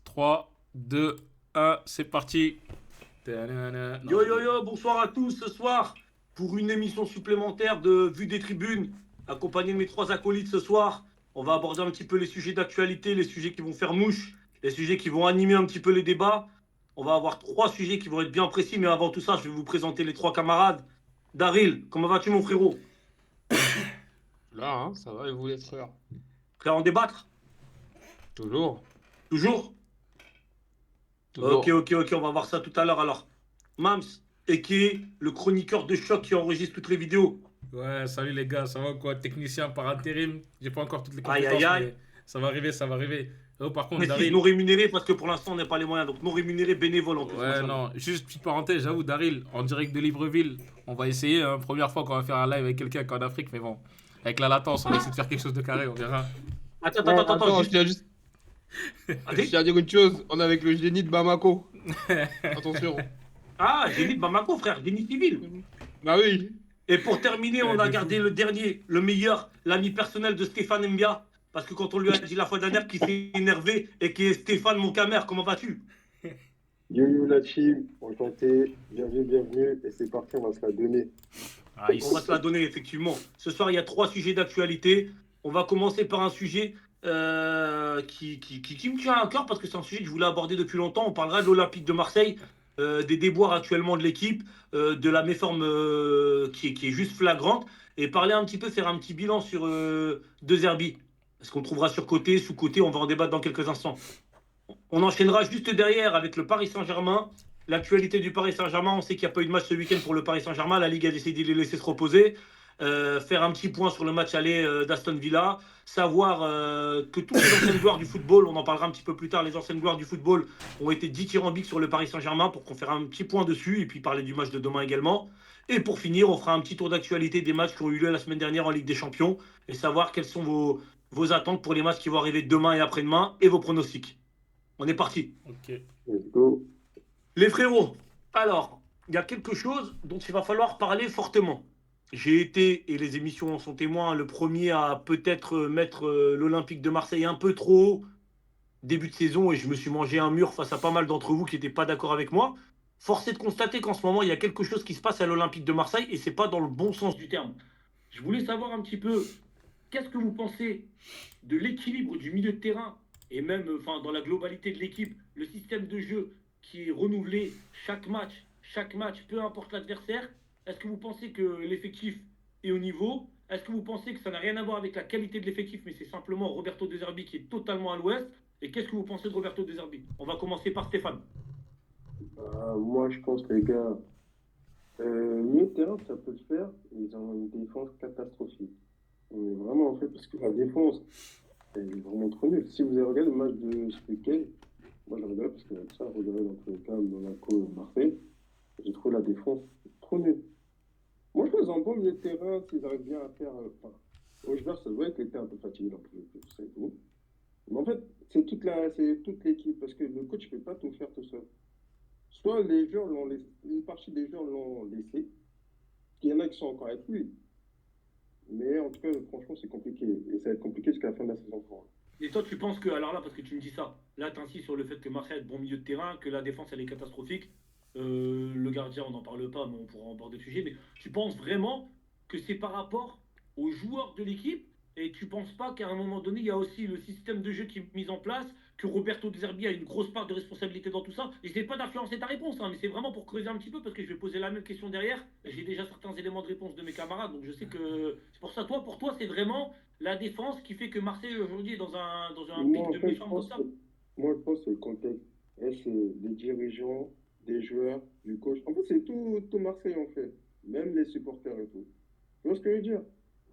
3, 2, 1, c'est parti. Yo yo yo, bonsoir à tous ce soir pour une émission supplémentaire de Vue des Tribunes, accompagné de mes trois acolytes ce soir. On va aborder un petit peu les sujets d'actualité, les sujets qui vont faire mouche, les sujets qui vont animer un petit peu les débats. On va avoir trois sujets qui vont être bien précis, mais avant tout ça, je vais vous présenter les trois camarades. Daryl, comment vas-tu mon frérot? Là, hein, ça va, et vous les frères? Prêt à en débattre? Toujours, Toujours? Ok, toujours. ok, ok, on va voir ça tout à l'heure alors. Mams, et qui est le chroniqueur de choc qui enregistre toutes les vidéos. Ouais, salut les gars, ça va quoi? Technicien par intérim. J'ai pas encore toutes les Aïe aïe compétences, aïe. mais ça va arriver, ça va arriver. Oh, par contre, Précise non Daryl. rémunéré parce que pour l'instant on n'a pas les moyens. Donc non rémunéré bénévole en plus, Ouais, machallah. non, juste petite parenthèse, j'avoue, Daryl, en direct de Libreville, on va essayer, hein, première fois qu'on va faire un live avec quelqu'un qui est en Afrique, mais bon, avec la latence, on va essayer de faire quelque chose de carré, on verra. Attends, Ouais, attends, attends, attends, attends, juste. je Allez. tiens à dire une chose, on est avec le génie de Bamako. Attention. Ah, Génie de Bamako, frère, génie civil. Bah oui. Et pour terminer, on a De fou. gardé le dernier, le meilleur, l'ami personnel de Stéphane Mbia. Parce que quand on lui a dit la fois dernière qu'il s'est énervé et qui est Stéphane mon camère, comment vas-tu? Yo yo la team, enchanté, bienvenue, bienvenue, et c'est parti, on va se la donner. On va Nice. se la donner, effectivement. Ce soir, il y a trois sujets d'actualité. On va commencer par un sujet qui me tient à cœur parce que c'est un sujet que je voulais aborder depuis longtemps. On parlera de l'Olympique de Marseille, des déboires actuellement de l'équipe, de la méforme qui est juste flagrante, et parler un petit peu, faire un petit bilan sur De Zerbi. Est-ce qu'on trouvera surcoté, sous-coté? On va en débattre dans quelques instants. On enchaînera juste derrière avec le Paris Saint-Germain. L'actualité du Paris Saint-Germain, on sait qu'il n'y a pas eu de match ce week-end pour le Paris Saint-Germain. La Ligue a décidé de les laisser se reposer. Faire un petit point sur le match aller d'Aston Villa. Savoir que toutes les anciennes gloires du football, on en parlera un petit peu plus tard, les anciennes gloires du football ont été dithyrambiques sur le Paris Saint-Germain pour qu'on fasse un petit point dessus et puis parler du match de demain également. Et pour finir, on fera un petit tour d'actualité des matchs qui ont eu lieu la semaine dernière en Ligue des Champions et savoir quelles sont vos attentes pour les matchs qui vont arriver demain et après-demain et vos pronostics. On est parti. Ok. Let's go. Les frérots, alors, il y a quelque chose dont il va falloir parler fortement. J'ai été, et les émissions en sont témoins, le premier à peut-être mettre l'Olympique de Marseille un peu trop haut début de saison et je me suis mangé un mur face à pas mal d'entre vous qui n'étaient pas d'accord avec moi. Force est de constater qu'en ce moment, il y a quelque chose qui se passe à l'Olympique de Marseille et c'est pas dans le bon sens du terme. Je voulais savoir un petit peu, qu'est-ce que vous pensez de l'équilibre du milieu de terrain et même enfin, dans la globalité de l'équipe, le système de jeu qui est renouvelé chaque match, peu importe l'adversaire. Est-ce que vous pensez que l'effectif est au niveau? Est-ce que vous pensez que ça n'a rien à voir avec la qualité de l'effectif, mais c'est simplement Roberto De Zerbi qui est totalement à l'ouest? Et qu'est-ce que vous pensez de Roberto De Zerbi? On va commencer par Stéphane. Moi, je pense, les gars, milieu de terrain, ça peut se faire, ils ont une défense catastrophique. Mais vraiment, en fait, parce que la défense, elle est vraiment trop nulle. Si vous avez regardé le match de ce week-end, moi, je regarde parce que ça, regarder dans tous les cas, Monaco, Marseille, j'ai trouvé la défense trop nulle. Moi, je pense un bon milieu de terrain, s'ils arrivent bien à faire. Enfin, Augeberg, ça doit être était un peu fatigué dans tout ça et tout. Mais en fait, c'est toute l'équipe, parce que le coach ne peut pas tout faire tout seul. Soit les joueurs l'ont laissé, une partie des joueurs l'ont laissé, il y en a qui sont encore avec lui. Mais en tout cas, franchement, c'est compliqué. Et ça va être compliqué jusqu'à la fin de la saison pour eux. Et toi, tu penses que, alors là, parce que tu me dis ça, là, tu insistes sur le fait que Marseille a de bon milieu de terrain, que la défense, elle est catastrophique. Le gardien, on n'en parle pas, mais on pourra en aborder le sujet. Mais tu penses vraiment que c'est par rapport aux joueurs de l'équipe et tu penses pas qu'à un moment donné, il y a aussi le système de jeu qui est mis en place, que Roberto De Zerbi a une grosse part de responsabilité dans tout ça? Et je n'ai pas d'influencer ta réponse, hein, mais c'est vraiment pour creuser un petit peu parce que je vais poser la même question derrière. J'ai déjà certains éléments de réponse de mes camarades, donc je sais que c'est pour ça, toi, pour toi, c'est vraiment la défense qui fait que Marseille aujourd'hui est dans un pic Moi, de en fait, méforme total. moi, je pense que c'est le contexte. Et c'est des dirigeants, des joueurs, du coach. En fait, c'est tout Marseille, en fait. Même les supporters et tout. Tu vois ce que je veux dire?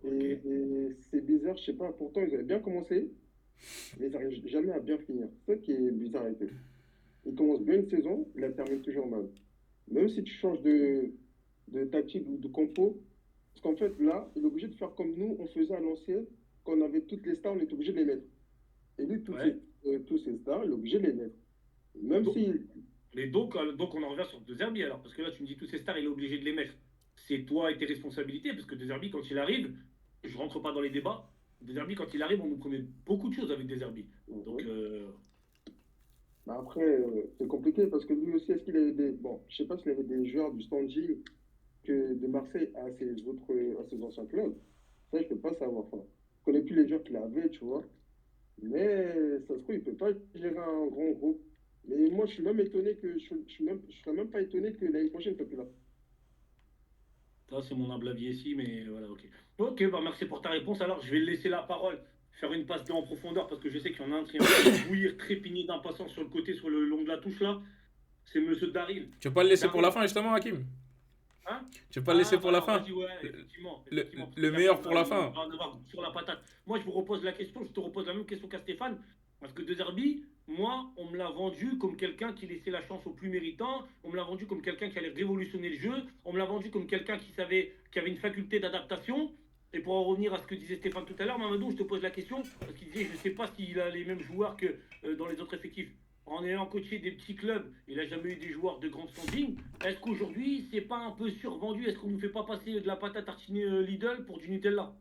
Ok. Et c'est bizarre, je sais pas. Pourtant, ils avaient bien commencé, mais ils n'arrivent jamais à bien finir. C'est ça qui est bizarre avec eux. Ils commencent bien une saison, ils la terminent toujours mal. Même si tu changes de tactique ou de compo, parce qu'en fait, là, il est obligé de faire comme nous, on faisait à l'ancienne, quand on avait toutes les stars, on était obligé de les mettre. Et lui, Ouais. tous ces stars, il est obligé de les mettre. Même Donc, si, donc on en revient sur De Zerbi alors, parce que là tu me dis tous ces stars, il est obligé de les mettre. C'est toi et tes responsabilités, parce que De Zerbi, quand il arrive, je rentre pas dans les débats. De Zerbi, quand il arrive, on nous promet beaucoup de choses avec De Zerbi. Donc, ouais, Bah après, c'est compliqué parce que lui aussi, est-ce qu'il avait des. Bon, je sais pas s'il avait des joueurs du standing que de Marseille à ses anciens clubs. Ça, je peux pas savoir. Enfin, je connais plus les joueurs qu'il avait, tu vois. Mais ça se trouve, il peut pas gérer un grand groupe. Mais moi, je suis même étonné que. Je serais même pas étonné que l'année prochaine, il soit plus là. Ça, c'est mon humble avis ici, mais voilà, ok. Ok, bah merci pour ta réponse. Alors, je vais laisser la parole, faire une passe en profondeur, parce que je sais qu'il y en a un qui est en train de bouillir, trépigner d'impatience sur le côté, sur le long de la touche, là. C'est Monsieur Daryl. Tu veux pas le laisser pour la Daryl, fin, justement, Hakim? hein? Tu veux pas le laisser Ah, pour bah la alors, fin? vas-y, ouais, Le, effectivement, parce que le Daryl, meilleur pour la il fin. va en avoir sur la patate. Moi, je vous repose la question, je te repose la même question qu'à Stéphane, parce que De Zerbi, moi, on me l'a vendu comme quelqu'un qui laissait la chance aux plus méritants, on me l'a vendu comme quelqu'un qui allait révolutionner le jeu, on me l'a vendu comme quelqu'un qui savait, qui avait une faculté d'adaptation. Et pour en revenir à ce que disait Stéphane tout à l'heure, Mamadou, je te pose la question, parce qu'il disait, je ne sais pas s'il a les mêmes joueurs que dans les autres effectifs. En ayant coaché des petits clubs, il n'a jamais eu des joueurs de grande standing. Est-ce qu'aujourd'hui, c'est pas un peu survendu? Est-ce qu'on ne nous fait pas passer de la pâte à tartiner Lidl pour du Nutella?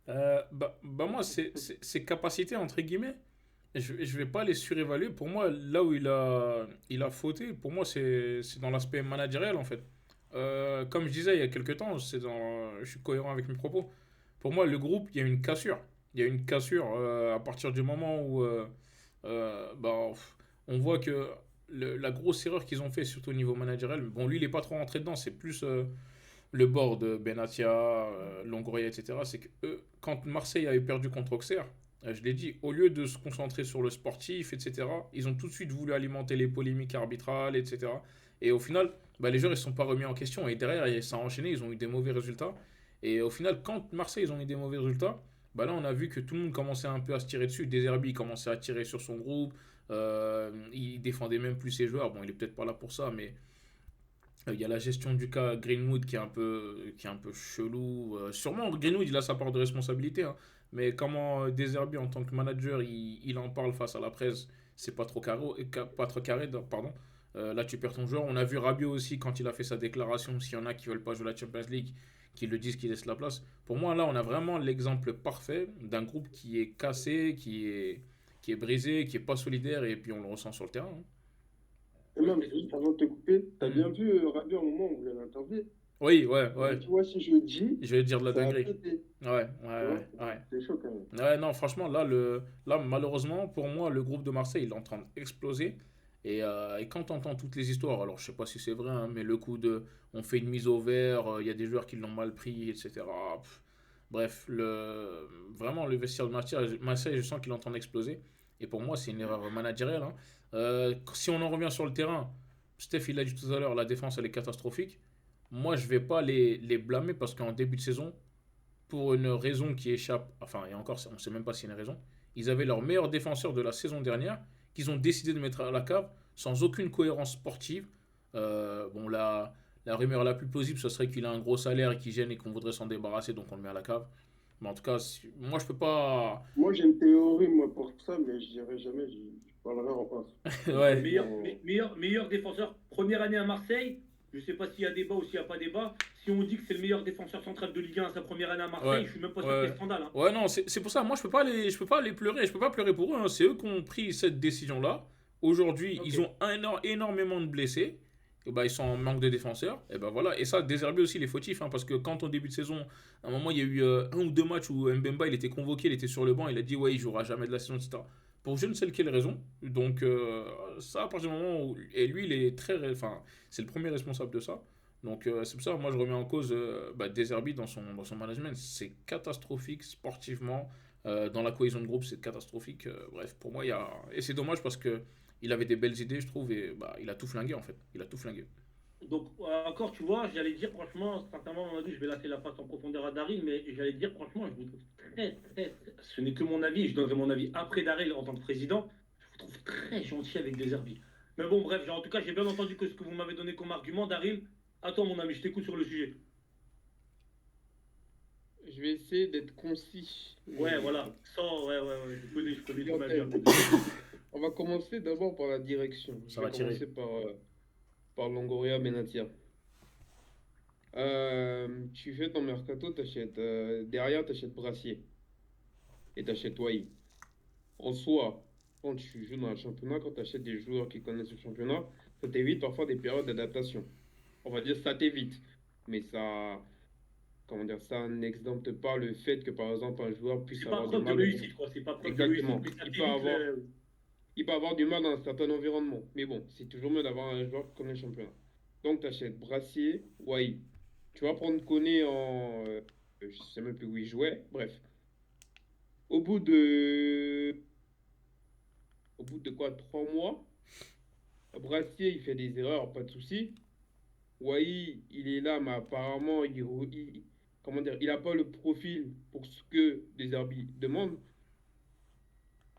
Bah moi, ses capacités, entre guillemets, je vais pas les surévaluer. Pour moi, là où il a fauté, pour moi, c'est dans l'aspect managérial, en fait. Comme je disais il y a quelques temps, je suis cohérent avec mes propos. Pour moi, le groupe, il y a une cassure. Il y a une cassure à partir du moment où bah, on voit que la grosse erreur qu'ils ont fait, surtout au niveau managérial, bon, lui, il est pas trop rentré dedans, c'est plus le board, Benatia, Longoria, etc. C'est que eux, quand Marseille avait perdu contre Auxerre, je l'ai dit, au lieu de se concentrer sur le sportif, etc., ils ont tout de suite voulu alimenter les polémiques arbitrales, etc. Et au final, bah, les joueurs ne se sont pas remis en question. Et derrière, ça a enchaîné, ils ont eu des mauvais résultats. Et au final, quand Marseille, ils ont eu des mauvais résultats, bah là, on a vu que tout le monde commençait un peu à se tirer dessus. Deserbi, il commençait à tirer sur son groupe. Il défendait même plus ses joueurs. Bon, il est peut-être pas là pour ça, mais il y a la gestion du cas Greenwood qui est un peu chelou. Sûrement, Greenwood, il a sa part de responsabilité, hein. Mais comment Deserbi, en tant que manager, il en parle face à la presse, c'est pas trop carré, pas trop carré, pardon. Là, tu perds ton joueur. On a vu Rabiot aussi, quand il a fait sa déclaration, s'il y en a qui veulent pas jouer la Champions League, qui le disent, qui laissent la place. Pour moi, là, on a vraiment l'exemple parfait d'un groupe qui est cassé, qui est brisé, qui est pas solidaire, et puis on le ressent sur le terrain, hein. Et Ouais, même, c'est juste avant de te couper, t'as bien Mhm. vu Rabiot au moment où vous l'avez interviewé. Oui, ouais, Il a ouais. dit, ouais, si je le dis, Je vais dire de la ça a dinguerie. pété. Ouais, ouais, Tu vois, ouais, ouais. c'est chaud quand même. Ouais, non, franchement, là, malheureusement, pour moi, le groupe de Marseille, il est en train d'exploser. Et quand on entend toutes les histoires, alors je sais pas si c'est vrai, hein, mais le coup de on fait une mise au vert, il y a des joueurs qui l'ont mal pris, etc. Bref, vraiment, le vestiaire de Marseille, je sens qu'il est en train d'exploser. Et pour moi, c'est une erreur managériale, hein. Si on en revient sur le terrain, Steph, il l'a dit tout à l'heure, la défense, elle est catastrophique. Moi, je vais pas les blâmer parce qu'en début de saison, pour une raison qui échappe, enfin, et encore, on ne sait même pas si c'est une raison, ils avaient leur meilleur défenseur de la saison dernière, qu'ils ont décidé de mettre à la cave, sans aucune cohérence sportive. Bon, la rumeur la plus plausible, ce serait qu'il a un gros salaire et qu'il gêne et qu'on voudrait s'en débarrasser, donc on le met à la cave. Mais en tout cas, moi, je peux pas. Moi, j'ai une théorie, moi, pour ça, mais je dirai jamais, je parlerai en off. Ouais, Meilleur défenseur, première année à Marseille. Je ne sais pas s'il y a débat ou s'il n'y a pas débat. Si on dit que c'est le meilleur défenseur central de Ligue 1 à sa première année à Marseille, ouais, je suis même pas sûr qu'il y ouais. ait scandale, hein. Ouais, non, c'est pour ça, moi, je peux pas les pleurer, je peux pas pleurer pour eux, hein. C'est eux qui ont pris cette décision-là. Aujourd'hui, Ok. ils ont énormément de blessés. Et bah, ils sont en manque de défenseurs. Et bah voilà. Et ça, Deserbi aussi, il est fautif, hein, parce que quand, au début de saison, à un moment, il y a eu un ou deux matchs où Mbemba, il était convoqué, il était sur le banc, il a dit, ouais, il jouera jamais de la saison, etc. Pour je ne sais quelle raison. Donc, ça, à partir du moment où. Et lui, il est très. Enfin, c'est le premier responsable de ça. Donc, c'est pour ça, moi, je remets en cause Deserbi dans son management. C'est catastrophique sportivement. Dans la cohésion de groupe, c'est catastrophique. Bref, pour moi, il y a. Et c'est dommage parce que il avait des belles idées, je trouve, et bah, il a tout flingué en fait. Il a tout flingué. Donc, encore, tu vois, j'allais dire, franchement, sincèrement, on a dit, je vais laisser la passe en profondeur à Daryl, mais j'allais dire, franchement, je vous trouve ce n'est que mon avis, je donnerai mon avis après Daryl en tant que président, je vous trouve très gentil avec des Herbie. Mais bon, bref, en tout cas, j'ai bien entendu que ce que vous m'avez donné comme argument, Daryl. Attends, mon ami, je t'écoute sur le sujet. Je vais essayer d'être concis. Ouais, voilà, sans, ouais, je connais Et en l'image. fait, on va commencer d'abord par la direction. Je Ça vais va tirer. commencer par Longoria Benatia. Tu fais ton mercato, t'achètes derrière, t'achètes Brassier et t'achètes Wai. En soi, quand tu joues dans un championnat, quand tu achètes des joueurs qui connaissent le championnat, ça t'évite parfois des périodes d'adaptation. On va dire ça t'évite. Mais ça, comment dire, ça n'exempte pas le fait que, par exemple, un joueur puisse C'est pas avoir du preuve de mal. réussite, quoi. C'est pas preuve de réussite, Exactement. mais ça Il peut t'évite avoir, il peut avoir du mal dans un certain environnement. Mais bon, c'est toujours mieux d'avoir un joueur qui connaît le championnat. Donc, tu achètes Brassier, Wai. Tu vas prendre Koné en. Je sais même plus où il jouait. Bref. Au bout de. Au bout de quoi? 3 mois, Brassier, il fait des erreurs, pas de souci. Wai, il est là, mais apparemment, comment dire, il n'a pas le profil pour ce que les arbitres demandent.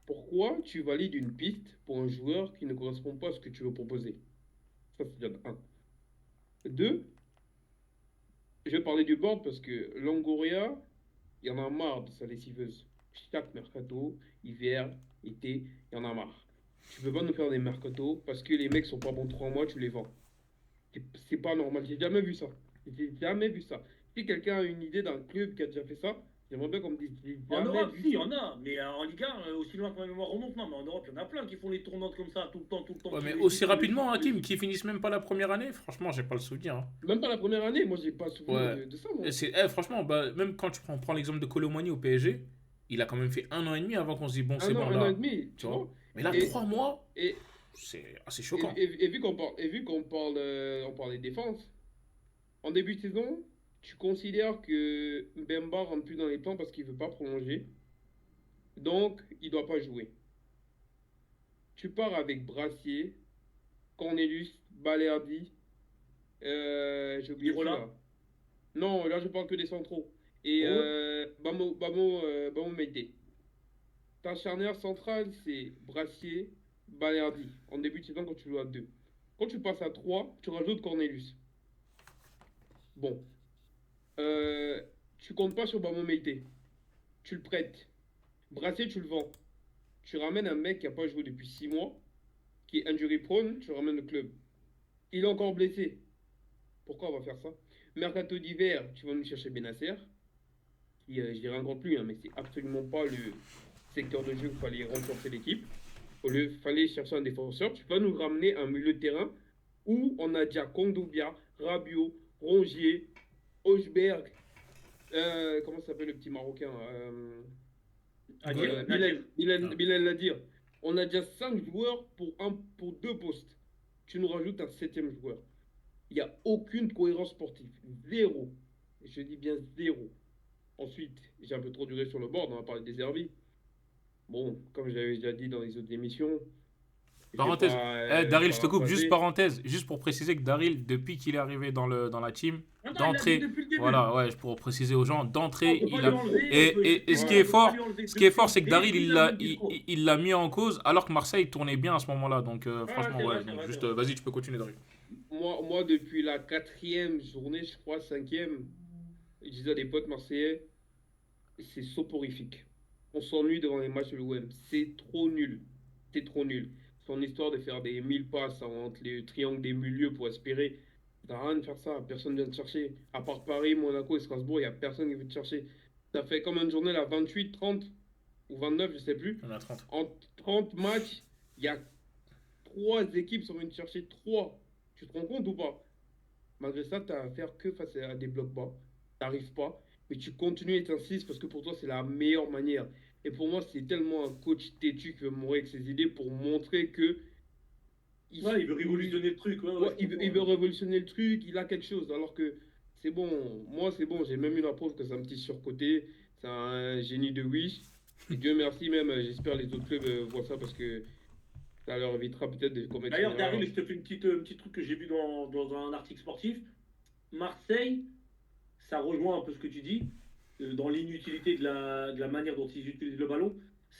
Pourquoi tu valides une piste pour un joueur qui ne correspond pas à ce que tu veux proposer? Ça, c'est déjà un. Deux, je vais parler du board parce que Longoria, il y en a marre de sa lessiveuse. Chaque mercato, hiver, été, il y en a marre. Tu peux pas nous faire des mercatos parce que les mecs sont pas bons 3 mois, tu les vends. C'est pas normal. J'ai jamais vu ça. J'ai jamais vu ça. Si quelqu'un a une idée d'un club qui a déjà fait ça, j'aimerais bien qu'on me dise. J'ai En jamais Europe, vu si, il y ça. en a, mais en Ligue 1, aussi loin que ma mémoire remonte, non, mais en Europe, il y en a plein qui font les tournantes comme ça, tout le temps, Ouais, qui mais réussissent, aussi qui réussissent, rapidement, qui Hakim, réussissent. qui finissent même pas la première année, franchement, j'ai pas le souvenir, hein. Même pas la première année, moi j'ai pas souvenir Ouais. de ça, Et moi. franchement, bah, même quand tu prends l'exemple de Colomani au PSG, il a quand même fait 1 an et demi avant qu'on se dise, bon, c'est bon, Un an et là, demi, tu tu vois. vois. Mais là, Et, 3 mois, et, c'est assez et, choquant. et vu qu'on parle des défenses, en début de saison, tu considères que Mbemba rentre plus dans les plans parce qu'il veut pas prolonger, donc il doit pas jouer. Tu pars avec Brassier, Cornelius, Balerdi, j'ai oublié qui Lirola, là. Non, là je parle que des centraux. Et Rose, Bamo Meite. Ta charnière centrale, c'est Brassier, Balerdi. En début de saison, quand tu joues à 2. Quand tu passes à 3, tu rajoutes Cornelius. Bon, euh, tu comptes pas sur Bamo Meite. Tu le prêtes. Brassier, tu le vends. Tu ramènes un mec qui n'a pas joué depuis 6 mois, qui est injury prone, tu le ramènes au club. Il est encore blessé. Pourquoi on va faire ça? Mercato d'hiver, tu vas nous chercher Benasser, qui, je dirais encore plus, hein, mais c'est absolument pas le secteur de jeu qu'il fallait renforcer l'équipe. Il fallait chercher un défenseur. Tu vas nous ramener un milieu de terrain où on a déjà Kondogbia, Rabiot, Rongier, Hochberg, comment s'appelle le petit Marocain à Ouais. dire, Nadir. Bilal Nadir. On a déjà 5 joueurs pour 2 postes. Tu nous rajoutes un 7e joueur. Il n'y a aucune cohérence sportive. Zéro. Je dis bien zéro. Ensuite, j'ai un peu trop duré sur le board, on va parler des Herbie. Bon, comme j'avais déjà dit dans les autres émissions, je vais Parenthèse. pas Daryl, je te coupe, juste paraphraser. parenthèse, juste pour préciser que Daryl, depuis qu'il est arrivé dans la team, Non, il l'a dit d'entrée, depuis le début. voilà, ouais, pour préciser aux gens, On d'entrée, peut pas il lui a. enlever, Et ce qui est on peut pas fort, lui enlever ce qui est depuis fort, c'est le que Daryl, début il de l'a, mon discours. il l'a mis en cause, alors que Marseille tournait bien à ce moment-là. Donc, Ouais, franchement, c'est vrai, ouais. c'est Donc, vrai, c'est juste, vrai. vas-y, tu peux continuer, Daryl. Moi, depuis la 4e journée, je crois, 5e, je disais à des potes marseillais, c'est soporifique. On s'ennuie devant les matchs de l'OM. C'est trop nul. C'est trop nul. Son histoire de faire des 1000 passes entre les triangles des milieux pour espérer. T'as rien de faire ça. Personne ne vient te chercher. À part Paris, Monaco et Strasbourg, il n'y a personne qui veut te chercher. Ça fait comme une journée, là, 28, 30 ou 29, je sais plus. On a 30. En 30 matchs, il y a 3 équipes qui sont venues te chercher. 3. Tu te rends compte ou pas? Malgré ça, tu as à faire que face à des blocs bas. T'arrives pas, mais tu continues et t'insistes parce que pour toi, c'est la meilleure manière. Et pour moi, c'est tellement un coach têtu qui veut mourir avec ses idées pour montrer que Ouais, il veut révolutionner le truc. Ouais, ouais, ouais, je il comprends, veut ouais. révolutionner le truc, il a quelque chose. Alors que c'est bon, moi, c'est bon, j'ai même eu la preuve que c'est un petit surcoté, c'est un génie de Wish. Et Dieu merci, même, j'espère les autres clubs voient ça parce que ça leur évitera peut-être de commettre une D'ailleurs, erreur. Daryl, je te fais une petite truc que j'ai vu dans un article sportif. Marseille, ça rejoint un peu ce que tu dis, dans l'inutilité de la manière dont ils utilisent le ballon.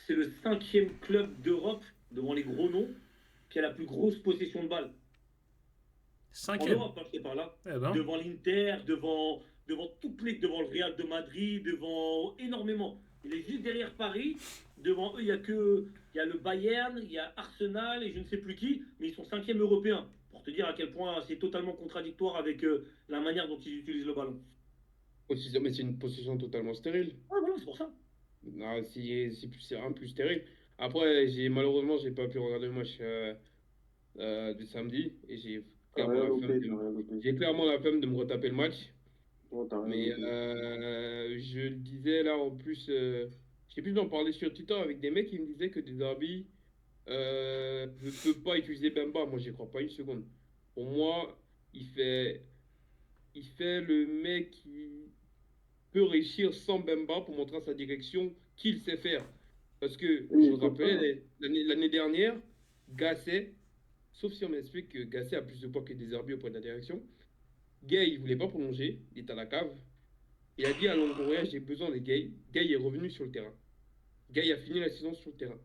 C'est le 5e club d'Europe, devant les gros noms, qui a la plus grosse possession de balle. En 5e. Europe, hein, je te parle là. Eh ben. Devant l'Inter, devant le Real de Madrid, devant énormément. Il est juste derrière Paris. Devant eux, il y a le Bayern, il y a Arsenal et je ne sais plus qui, mais ils sont 5e européens. Pour te dire à quel point c'est totalement contradictoire avec la manière dont ils utilisent le ballon. Mais c'est une position totalement stérile. Ah voilà, c'est pour ça. Ah, c'est un plus stérile. Après, malheureusement, j'ai pas pu regarder le match du samedi et T'as clairement rien la flemme loupé, de, t'as rien loupé. j'ai clairement la flemme de me retaper le match. Non, t'as rien Mais loupé. je le disais là en plus, j'ai plus d'en parler sur Twitter avec des mecs qui me disaient que des Derby ne peut pas utiliser Bemba. Moi, j'y crois pas une seconde. Pour moi, il fait, il fait le mec qui peut réussir sans Bemba pour montrer à sa direction qu'il sait faire. Parce que, Mais je il me peut pas. rappelais, l'année dernière, Gasset, sauf si on m'explique que Gasset a plus de poids que des Derby auprès de la direction, Gay, il voulait pas prolonger, il était à la cave. Il a dit à Longoria, j'ai besoin des Gay. Gay est revenu sur le terrain. Gay a fini la saison sur le terrain.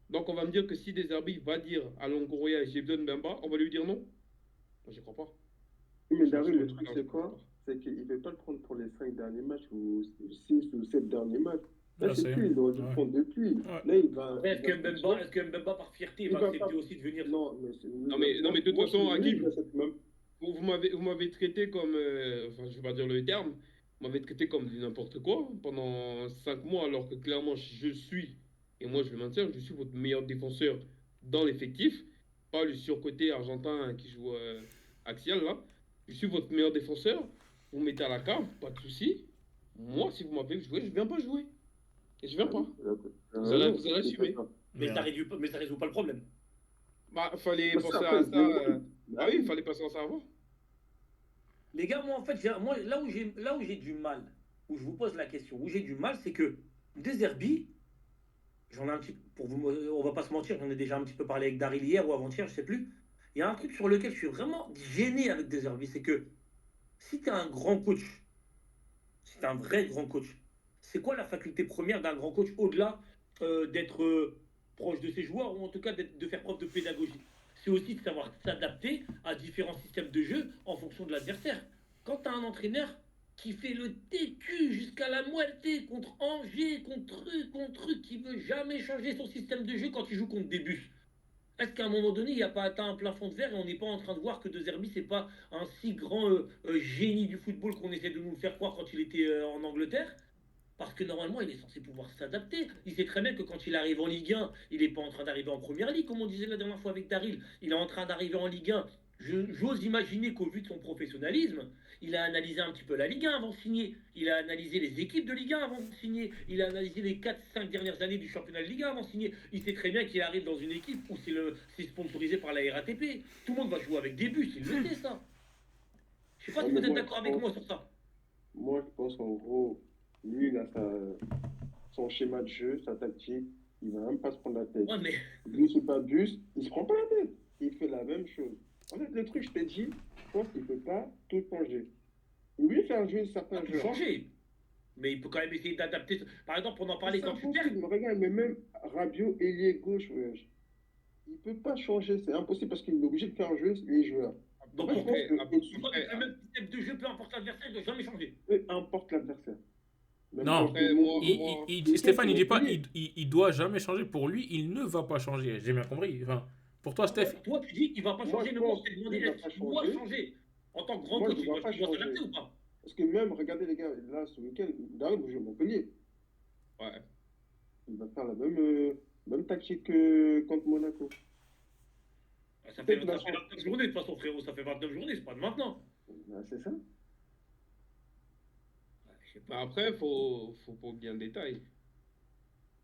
Donc on va me dire que si Deserbi va dire à Longoria, j'ai besoin de Bemba, on va lui dire non. Moi, j'y crois pas. Oui, mais Franchement, Daryl, le truc, non, c'est j'y crois quoi? pas. C'est qu'il ne veut pas le prendre pour les 5 derniers matchs ou 6 ou 7 derniers matchs. Là, Ah, c'est c'est. plus, il aurait dû le Ouais. prendre depuis. Ouais. Là, Après, il va se dire, Est-ce que Mbemba, par fierté, il va va pas. accepter aussi de venir? Non, mais Non, mais de toute façon, lui, Hakim, j'accepte même. vous m'avez traité comme, enfin, je vais pas dire le terme, vous m'avez traité comme du n'importe quoi pendant 5 mois, alors que clairement, je suis, et moi je le maintiens, je suis votre meilleur défenseur dans l'effectif, pas le surcoté argentin qui joue axial là. Je suis votre meilleur défenseur, vous me mettez à la cave, pas de souci. Moi, si vous m'avez joué, je viens pas jouer. Et je viens pas. Vous allez assumer. Mais Merde. ça résout pas le problème. Bah, fallait Parce penser qu'après, à c'est ça. vrai. Ah oui, il fallait penser à ça avant. Les gars, moi, en fait, moi, là où j'ai du mal, où je vous pose la question, où j'ai du mal, c'est que Deserbi, j'en ai un petit, pour vous, on va pas se mentir, j'en ai déjà un petit peu parlé avec Daryl hier ou avant-hier, je sais plus. Il y a un truc sur lequel je suis vraiment gêné avec Deserbi, c'est que si tu es un grand coach, si tu es un vrai grand coach, c'est quoi la faculté première d'un grand coach au-delà d'être proche de ses joueurs ou en tout cas de faire preuve de pédagogie? C'est aussi de savoir s'adapter à différents systèmes de jeu en fonction de l'adversaire. Quand tu as un entraîneur qui fait le TQ jusqu'à la moitié contre Angers, contre truc, qui veut jamais changer son système de jeu quand il joue contre des bus. Est-ce qu'à un moment donné, il n'y a pas atteint un plafond de verre et on n'est pas en train de voir que De Zerbi, c'est pas un si grand génie du football qu'on essaie de nous le faire croire quand il était en Angleterre? Parce que normalement, il est censé pouvoir s'adapter. Il sait très bien que quand il arrive en Ligue 1, il n'est pas en train d'arriver en Première Ligue, comme on disait la dernière fois avec Daryl. Il est en train d'arriver en Ligue 1. J'ose imaginer qu'au vu de son professionnalisme, il a analysé un petit peu la Ligue 1 avant de signer. Il a analysé les équipes de Ligue 1 avant de signer. Il a analysé les 4-5 dernières années du championnat de Ligue 1 avant de signer. Il sait très bien qu'il arrive dans une équipe où c'est sponsorisé par la RATP. Tout le monde va jouer avec des bus, il le sait ça. Je sais pas si vous êtes d'accord avec moi sur ça. Moi, je pense qu'en gros, lui, il a son schéma de jeu, sa tactique. Il va même pas se prendre la tête. Ouais, mais Bus ou pas bus, il se prend pas la tête. Il fait la même chose. En fait, le truc, je t'ai dit, je pense qu'il peut pas tout changer. Oui, faire jouer il certains peut joueurs. changer. Mais il peut quand même essayer d'adapter. Par exemple, on en parlait quand tu perds. Regarde, mais même Rabiot, ailier gauche, wesh. Il peut pas changer, c'est impossible parce qu'il est obligé de faire jouer les joueurs. Donc, Moi, je pense que le même système de jeu, peu importe l'adversaire, il ne doit jamais changer. peu importe l'adversaire. Même Non. quand je te montre- Stéphane, il dit pas il doit jamais changer. Pour lui, il ne va pas changer. J'ai bien compris. Enfin, pour toi, Steph. Toi, tu dis qu'il ne va pas Moi, changer. je Le pense mot, c'est de demander qu'il va est-ce pas qu'il doit changer. changer. En tant que grand Moi, coach, je il vois doit pas s'adapter changer. ou pas? Parce que même, regardez les gars, là, ce week-end, Daryl vous jouez à Montpellier. Ouais. Il va faire la même tactique que contre Monaco. Ça fait 29 journées, de toute façon, frérot. Ça fait 29 journées, c'est pas de maintenant. C'est ça. Je sais pas. Bah après, faut pas oublier un détail.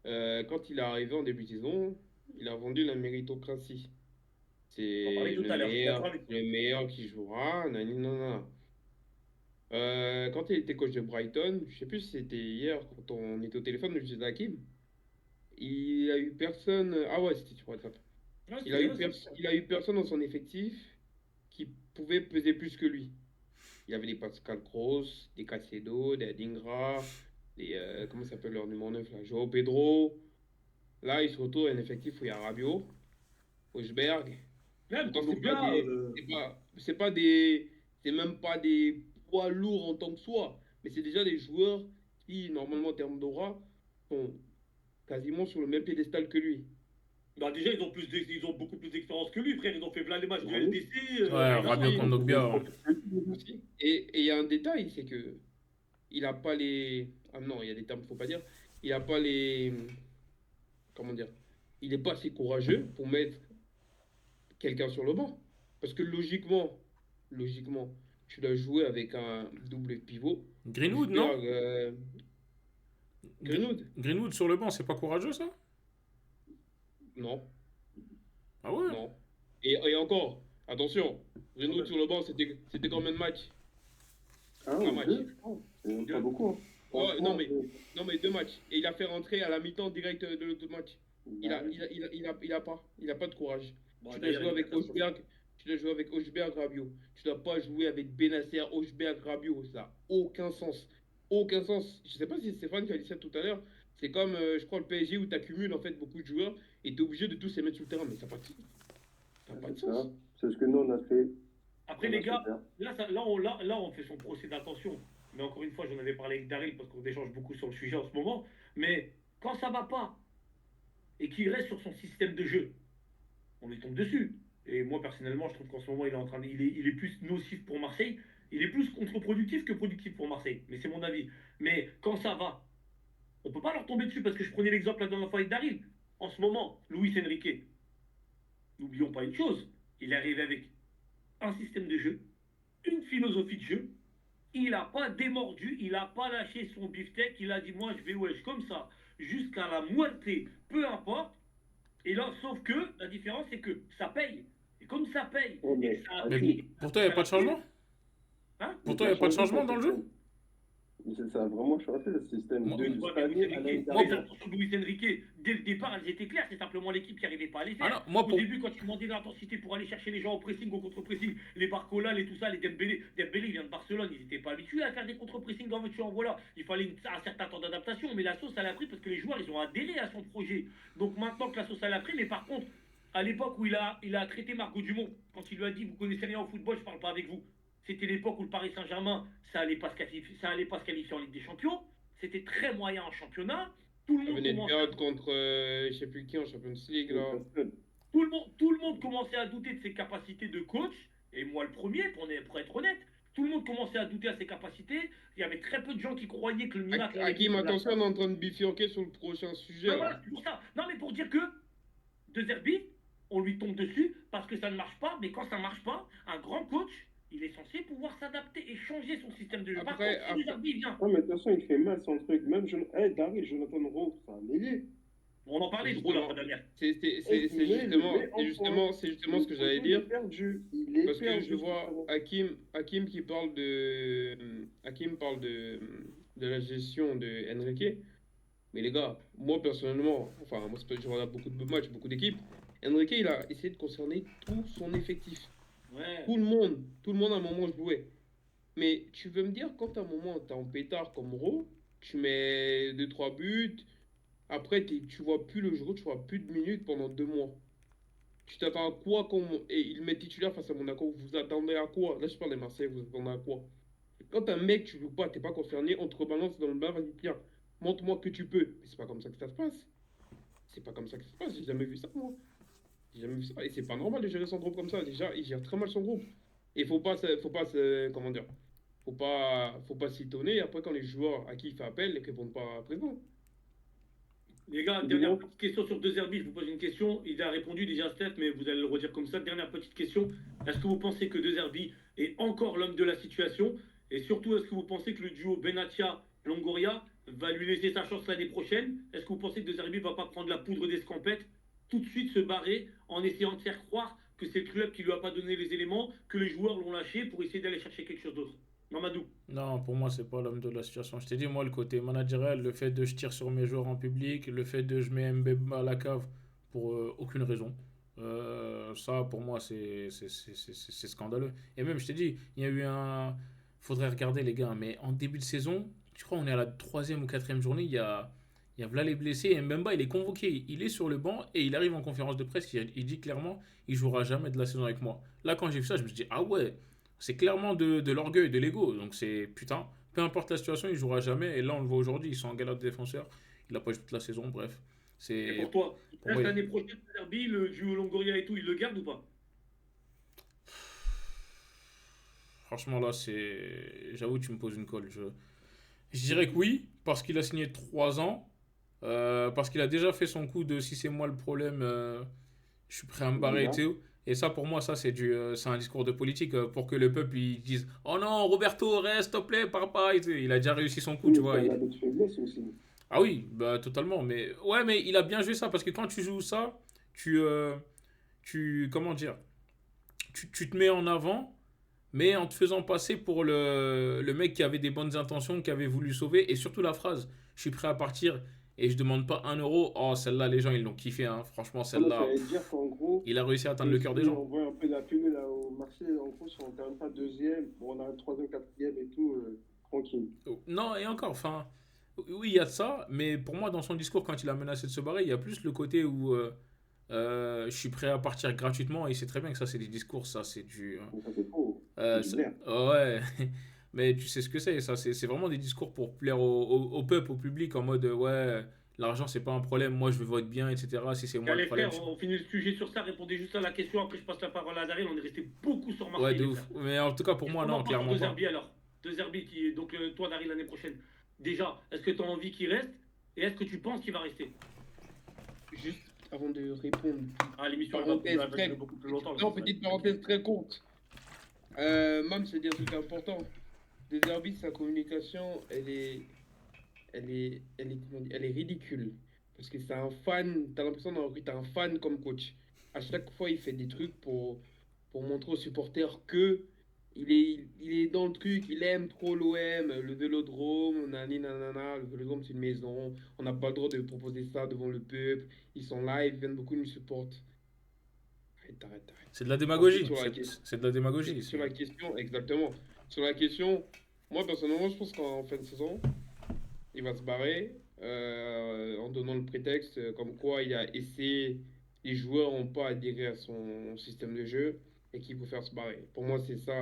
Quand il est arrivé en début de saison, il a vendu la méritocratie. On en C'est parlait tout à l'heure. Je suis d'accord avec toi. le meilleur qui jouera. Nani, non, non. Quand il était coach de Brighton, je sais plus si c'était hier, quand on était au téléphone, je disais à Hakim, il a eu personne. Ah ouais, c'était sur WhatsApp. Ouais, Il a eu, c'est vrai, il a eu personne dans son effectif qui pouvait peser plus que lui. Il y avait des Pascal Gross, des Caicedo, des Adingra, des. Comment s'appelle leur numéro 9 là? Joao Pedro. Là, il se retrouve à un effectif où il y a Rabiot, Hojberg. Même Donc, quand c'est pas des. C'est même pas des poids lourds en tant que soi, mais c'est déjà des joueurs qui, normalement, en termes d'aura, sont quasiment sur le même piédestal que lui. Bah déjà, ils ont beaucoup plus d'expérience que lui, frère. Ils ont fait plein les matchs de LDC. Ouais, Rabiot contre Nogbia. Et il y a un détail, c'est que il a pas les. Ah non, il y a des termes qu'il faut pas dire. Il a pas comment dire, il n'est pas assez courageux pour mettre quelqu'un sur le banc. Parce que logiquement, tu dois jouer avec un double pivot. Greenwood, non? Højbjerg, Gr- Greenwood? Greenwood sur le banc, c'est pas courageux ça? Non, Ah ouais? non. Et encore, attention, Greenwood sur le banc, c'était combien de matchs? Ah, Un match. 2, je pense. C'est même pas beaucoup. Hein. Ouais, Franchement, non, mais 2 matchs. Et il a fait rentrer à la mi-temps direct de l'autre match. Il a pas de courage. Bon, Tu dois d'ailleurs, jouer avec Højbjerg, tu dois jouer avec Højbjerg, Rabiot. Tu dois pas jouer avec Benacer, Højbjerg, Rabiot. Ça n'a aucun sens. Aucun sens. Je sais pas si c'est Stéphane qui a dit ça tout à l'heure. C'est comme, je crois, le PSG où tu accumules en fait beaucoup de joueurs et tu es obligé de tous les mettre sur le terrain. Mais ça n'a pas de sens. Ça n'a pas de c'est ça. sens. C'est ce que nous, on a fait. Après, On les a gars, fait faire. là, on fait son procès d'attention. Mais encore une fois, j'en avais parlé avec Daryl parce qu'on échange beaucoup sur le sujet en ce moment. Mais quand ça va pas et qu'il reste sur son système de jeu, on lui tombe dessus. Et moi, personnellement, je trouve qu'en ce moment, il est plus nocif pour Marseille. Il est plus contre-productif que productif pour Marseille. Mais c'est mon avis. Mais quand ça va, on peut pas leur tomber dessus parce que je prenais l'exemple la dernière fois avec Daryl. En ce moment, Luis Enrique, n'oublions pas une chose, il est arrivé avec un système de jeu, une philosophie de jeu. Il n'a pas démordu, il n'a pas lâché son beefsteak, il a dit moi je vais wesh comme ça, jusqu'à la moitié, peu importe. Et là, sauf que la différence c'est que ça paye. Et comme ça paye, Ouais, et mais que ça a Mais pris, pour toi, il n'y a pas de changement? hein, Pour toi, il n'y a pas de changement dans le jeu? Ça a vraiment changé le système Moi- de Ouais, cette mais année Luis à l'année Enrique, Moi, les dernière. intentions de Luis Enrique, dès le départ, elles étaient claires. C'est simplement l'équipe qui n'arrivait pas à les Ah faire. non, moi Au pour. début, quand tu demandais l'intensité pour aller chercher les gens au pressing, au contre-pressing, les Barcola, les tout ça, les Dembélé. Dembélé, il vient de Barcelone, ils n'étaient pas habitués à faire des contre-pressing en veux-tu en voilà. Il fallait un certain temps d'adaptation, mais la sauce, elle a pris parce que les joueurs, ils ont adhéré à son projet. Donc maintenant que la sauce, elle a pris, mais par contre, à l'époque où il a traité Margot Dumont, quand il lui a dit, vous connaissez rien au football, je parle pas avec vous. C'était l'époque où le Paris Saint-Germain, ça allait pas se qualifier en Ligue des Champions. C'était très moyen en championnat. Tout le Ça monde venait de commençait perdre contre, je sais plus qui en Champions League, là. tout le monde commençait à douter de ses capacités de coach, et moi le premier, pour être honnête. Tout le monde commençait à douter à ses capacités. Il y avait très peu de gens qui croyaient que le miracle allait Hakim, venir de la attention, on est en train de bifurquer sur le prochain sujet, Non, là. voilà, c'est pour ça. Non, mais pour dire que De Zerbi, on lui tombe dessus parce que ça ne marche pas. Mais quand ça ne marche pas, un grand coach, il est censé pouvoir s'adapter et changer son système de jeu. Par Après- contre, si De Zerbi vient, Ouais, mais de toute façon, il fait mal son truc. Même Daryl, Jonathan Rowe, c'est un ailier. on en parlait de Roux la fois dernière. C'est justement ce que j'allais Il dire. est perdu. Il est Parce que perdu. je vois Hakim qui parle de. Hakim parle de la gestion de Enrique. Mais les gars, moi personnellement, enfin, moi c'est pas que je regarde beaucoup de matchs, beaucoup d'équipes. Enrique, il a essayé de concerner tout son effectif. Ouais. Tout le monde à un moment jouait. Mais tu veux me dire, quand à un moment t'es en pétard comme Ro, tu mets 2-3 buts, après tu vois plus le jeu, tu vois plus de minutes pendant 2 mois. Tu t'attends à quoi et il met titulaire face à Monaco, vous attendez à quoi? Là je parle des Marseillais, vous attendez à quoi? Quand un mec, tu joues pas, t'es pas concerné, on te rebalance dans le bas, vas-y tiens, montre-moi que tu peux. Mais c'est pas comme ça que ça se passe. C'est pas comme ça que ça se passe, j'ai jamais vu ça moi. J'ai jamais vu ça. Et c'est pas normal de gérer son groupe comme ça. Déjà, il gère très mal son groupe. Et comment dire, faut pas s'étonner après quand les joueurs à qui il fait appel ne répondent pas présent. Les gars, dernière petite question sur De Zerbi. Je vous pose une question. Il a répondu déjà, Steph, mais vous allez le redire comme ça. Dernière petite question. Est-ce que vous pensez que De Zerbi est encore l'homme de la situation? Et surtout, est-ce que vous pensez que le duo Benatia-Longoria va lui laisser sa chance l'année prochaine? Est-ce que vous pensez que De Zerbi va pas prendre la poudre d'escampette, tout de suite se barrer en essayant de faire croire que c'est le club qui lui a pas donné les éléments, que les joueurs l'ont lâché pour essayer d'aller chercher quelque chose d'autre? Mamadou. Non, pour moi, c'est pas l'homme de la situation. Je t'ai dit, moi, le côté managérial, le fait de je tire sur mes joueurs en public, le fait de je mets Mbemba à la cave pour aucune raison. Ça, pour moi, c'est scandaleux. Et même, je t'ai dit, il y a eu un. Faudrait regarder, les gars, mais en début de saison, je crois on est à la troisième ou quatrième journée, il y a Vla les blessés et Mbemba, il est convoqué. Il est sur le banc et il arrive en conférence de presse. Il dit clairement, il jouera jamais de la saison avec moi. Là, quand j'ai vu ça, je me suis dit, ah ouais. C'est clairement de l'orgueil, de l'ego. Donc c'est putain, peu importe la situation, il jouera jamais. Et là, on le voit aujourd'hui, ils sont en galère de défenseurs. Il a pas joué toute la saison, bref. Et C'est pour toi, pour moi, l'année prochaine, De Zerbi, le duo Longoria et tout, il le garde ou pas? franchement là, j'avoue, tu me poses une colle. Je dirais que oui, parce qu'il a signé 3 ans. Parce qu'il a déjà fait son coup de si c'est moi le problème, je suis prêt à me barrer et Voilà. tout. Et ça, pour moi, ça, c'est un discours de politique pour que le peuple il dise oh non, Roberto, reste, s'il te plaît, pars pas. Et tout. Il a déjà réussi son coup, Oui, tu mais c'est vois. un aveu de faiblesse aussi. Ah oui, bah totalement. Mais ouais, mais il a bien joué ça parce que quand tu joues ça, tu, euh, comment dire, tu te mets en avant, mais en te faisant passer pour le mec qui avait des bonnes intentions, qui avait voulu sauver. Et surtout la phrase je suis prêt à partir et je demande pas 1 euro. Oh, celle-là, les gens, ils l'ont kiffé, hein. Franchement, Non, mais ça celle-là, veut dire qu'en gros, il a réussi à atteindre le et cœur des si gens. on voit un peu la fumée là au Marseille, en gros, si on ne termine pas deuxième, bon, on a un troisième, quatrième et tout, tranquille. Non, et encore, enfin, oui, il y a de ça, mais pour moi, dans son discours, quand il a menacé de se barrer, il y a plus le côté où je suis prêt à partir gratuitement, et c'est très bien que ça, c'est des discours, ça, c'est du. Donc ça, c'est faux. C'est du verre. Ouais, mais tu sais ce que c'est, ça, c'est vraiment des discours pour plaire au peuple, au public, en mode ouais, l'argent, c'est pas un problème, moi, je veux votre bien, etc. Si c'est moi le Allez problème, frère, on finit le sujet sur ça, répondez juste à la question, après je passe la parole à Daryl, on est resté beaucoup sur ouais, Marseille de les ouf. frères. Mais en tout cas, pour Qu'est-ce moi, qu'on en non, pense sur clairement deux pas. Zerbi alors? Deux Zerbi qui, donc toi Daryl l'année prochaine. Déjà, est-ce que tu as envie qu'il reste? Et est-ce que tu penses qu'il va rester? Juste avant de répondre, Ah, l'émission parenthèse elle va durer très... beaucoup plus longtemps. Non, petite parenthèse très courte. Mam, c'est dire un truc important. Des arbitres, sa communication, elle est ridicule. Parce que c'est un fan, t'as l'impression d'avoir recruté un fan comme coach. À chaque fois, il fait des trucs pour montrer aux supporters que il est dans le truc, il aime trop l'OM, le vélodrome, nani nanana, le vélodrome c'est une maison, on n'a pas le droit de proposer ça devant le peuple, ils sont là, ils viennent beaucoup nous supporter. Arrête. C'est de la Ensuite, démagogie. C'est de la démagogie. sur la question, exactement. Sur la question, moi personnellement, je pense qu'en fin de saison, il va se barrer en donnant le prétexte comme quoi il a essayé, les joueurs n'ont pas adhéré à son système de jeu et qu'il faut faire se barrer. Pour moi, c'est ça,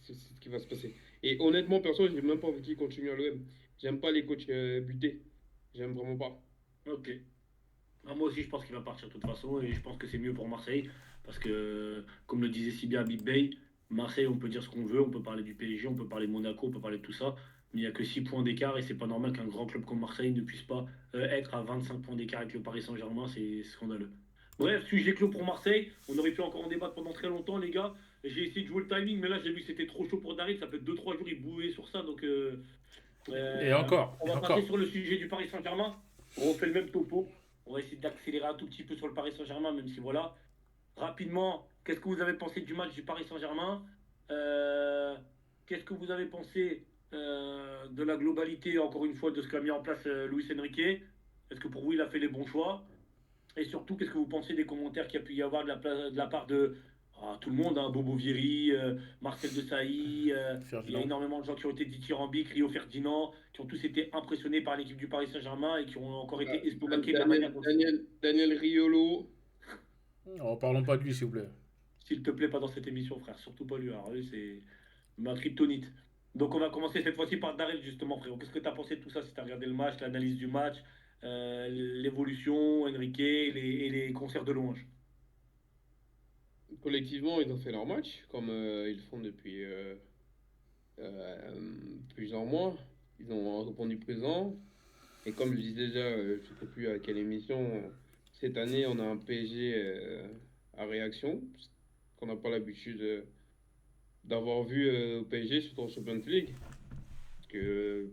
c'est ce qui va se passer. Et honnêtement, perso, je n'ai même pas envie qu'il continue à l'OM. J'aime pas les coachs butés. J'aime vraiment pas. Ok. Ah, moi aussi, je pense qu'il va partir de toute façon et je pense que c'est mieux pour Marseille parce que, comme le disait si bien Big Bay, Marseille, on peut dire ce qu'on veut, on peut parler du PSG, on peut parler de Monaco, on peut parler de tout ça, mais il n'y a que 6 points d'écart et c'est pas normal qu'un grand club comme Marseille ne puisse pas être à 25 points d'écart avec le Paris Saint-Germain, c'est scandaleux. Bref, sujet clos pour Marseille, on aurait pu encore en débattre pendant très longtemps, les gars. J'ai essayé de jouer le timing, mais là j'ai vu que c'était trop chaud pour David, ça fait 2-3 jours il bouait sur ça, donc Et encore, on et va passer encore. sur le sujet du Paris Saint-Germain. On refait le même topo. On va essayer d'accélérer un tout petit peu sur le Paris Saint-Germain, même si voilà. Rapidement, qu'est-ce que vous avez pensé du match du Paris Saint-Germain? Qu'est-ce que vous avez pensé de la globalité, encore une fois, de ce qu'a mis en place Luis Enrique? Est-ce que pour vous, il a fait les bons choix? Et surtout, qu'est-ce que vous pensez des commentaires qu'il y a pu y avoir de la part de tout le monde, hein, Bobo Vieri, Marcel Desailly, il y a Ferdinand. énormément de gens qui ont été dithyrambiques, Rio Ferdinand, qui ont tous été impressionnés par l'équipe du Paris Saint-Germain et qui ont encore été espomaqués de la manière dont... Daniel Riolo. Oh, parlons pas de lui, s'il vous plaît. S'il te plaît, pas dans cette émission, frère. Surtout pas lui. Alors lui, c'est ma kryptonite. Donc on va commencer cette fois-ci par Daryl, justement, frérot. Qu'est-ce que tu as pensé de tout ça si tu as regardé le match, l'analyse du match, l'évolution, Enrique et les concerts de louanges? Collectivement, ils ont fait leur match, comme ils le font depuis plusieurs mois. Ils ont répondu présent. Et comme je disais déjà, je ne sais plus à quelle émission, cette année, on a un PSG à réaction, qu'on n'a pas l'habitude d'avoir vu au PSG, surtout en Champions League. Parce que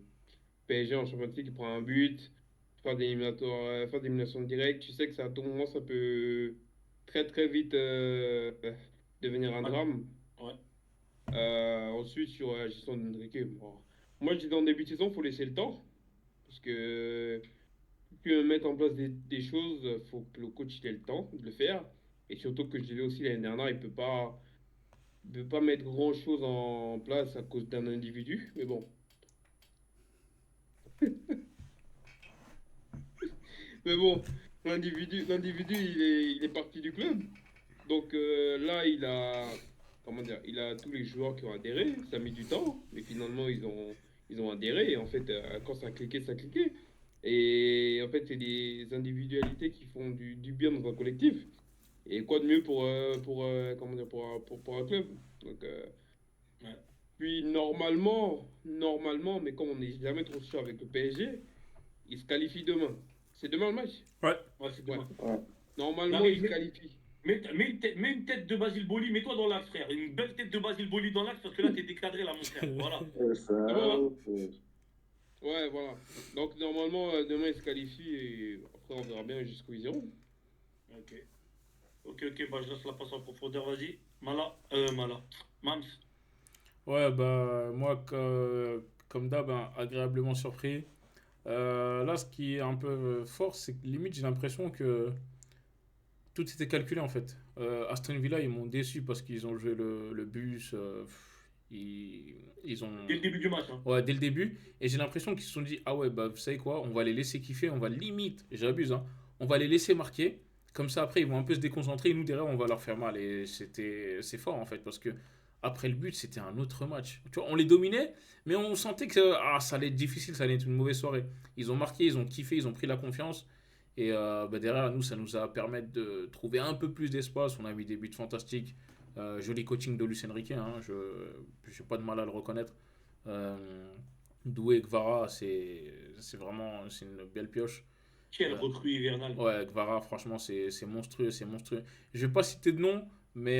PSG en Champions League, il prend un but, phase d'élimination directe, tu sais que ça, à tout moment, ça peut très très vite devenir un Ouais. drame. Ouais. Ensuite, sur la gestion d'Enrique, bon. Moi je dis dans le début de saison, il faut laisser le temps. Parce que puis mettre en place des choses, il faut que le coach il ait le temps de le faire. Et surtout que je disais aussi l'année dernière, il peut pas mettre grand-chose en place à cause d'un individu. Mais bon. Mais bon, l'individu il est parti du club. Donc là, comment dire, il a tous les joueurs qui ont adhéré. Ça a mis du temps, mais finalement, ils ont adhéré. Et en fait, quand ça a cliqué, ça a cliqué. Et en fait, c'est des individualités qui font du bien dans un collectif. Et quoi de mieux comment dire, pour un club. Donc, Ouais. puis normalement, mais comme on n'est jamais trop sûr avec le PSG, il se qualifie demain. C'est demain le match. Ouais. Ouais, c'est Ouais. demain. Ouais. Normalement, Non, mais- il se qualifie. Mets une tête de Basile Boli, mets-toi dans l'axe, frère. Une belle tête de Basile Boli dans l'axe, parce que là, t'es décadré, là, mon frère. Voilà. Ça, Bon. Ouais, voilà. Donc, normalement, demain, il se qualifie et après, on verra bien jusqu'où ils iront. Ok. Ok, bah, je laisse la passe en profondeur, vas-y. Mala. Mams. Ouais, bah, moi, comme d'hab, hein, agréablement surpris. Là, ce qui est un peu fort, c'est que limite, j'ai l'impression que tout était calculé en fait. Aston Villa, ils m'ont déçu parce qu'ils ont joué le bus. Ils ont. Dès le début du match, hein. Ouais, dès le début. Et j'ai l'impression qu'ils se sont dit, ah ouais, bah, vous savez quoi, on va les laisser kiffer, on va limite, j'abuse, hein, on va les laisser marquer. Comme ça, après, ils vont un peu se déconcentrer et nous, derrière, on va leur faire mal. Et c'est fort en fait parce que après le but, c'était un autre match. Tu vois, on les dominait, mais on sentait que ça allait être difficile, ça allait être une mauvaise soirée. Ils ont marqué, ils ont kiffé, ils ont pris la confiance. Et bah, derrière, nous, ça nous a permis de trouver un peu plus d'espace. On a mis des buts fantastiques. Joli coaching de Luis Enrique, hein, je n'ai pas de mal à le reconnaître. Euh, Doué Gvara, c'est vraiment c'est une belle pioche. Quelle recrue hivernale. Ouais, Gvara, franchement, c'est monstrueux, c'est monstrueux. Je vais pas citer de nom, mais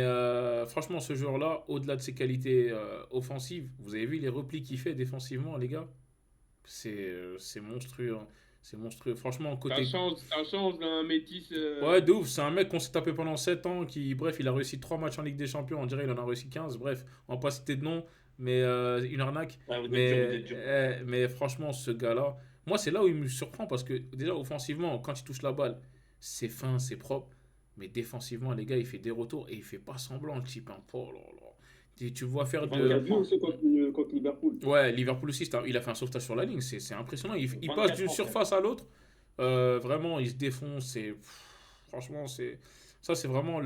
franchement, ce joueur-là, au-delà de ses qualités offensives, vous avez vu les replis qu'il fait défensivement, les gars? C'est monstrueux, hein. C'est monstrueux. Franchement, côté. Ça change d'un métis. Ouais, de ouf. C'est un mec qu'on s'est tapé pendant 7 ans. Bref, il a réussi 3 matchs en Ligue des Champions. On dirait qu'il en a réussi 15. Bref, on va pas citer de nom, mais une arnaque. Ouais, vous êtes Mais, dur. mais franchement, ce gars-là, moi, c'est là où il me surprend parce que déjà, offensivement, quand il touche la balle, c'est fin, c'est propre. Mais défensivement, les gars, il fait des retours et il fait pas semblant, le type, hein. Oh là là. Tu le vois faire On l'a de. vu aussi contre Liverpool. Ouais, Liverpool aussi, il a fait un sauvetage sur la ligne. C'est impressionnant. Il 24 passe d'une ans, surface à l'autre. Vraiment, il se défonce. Franchement, ça, c'est vraiment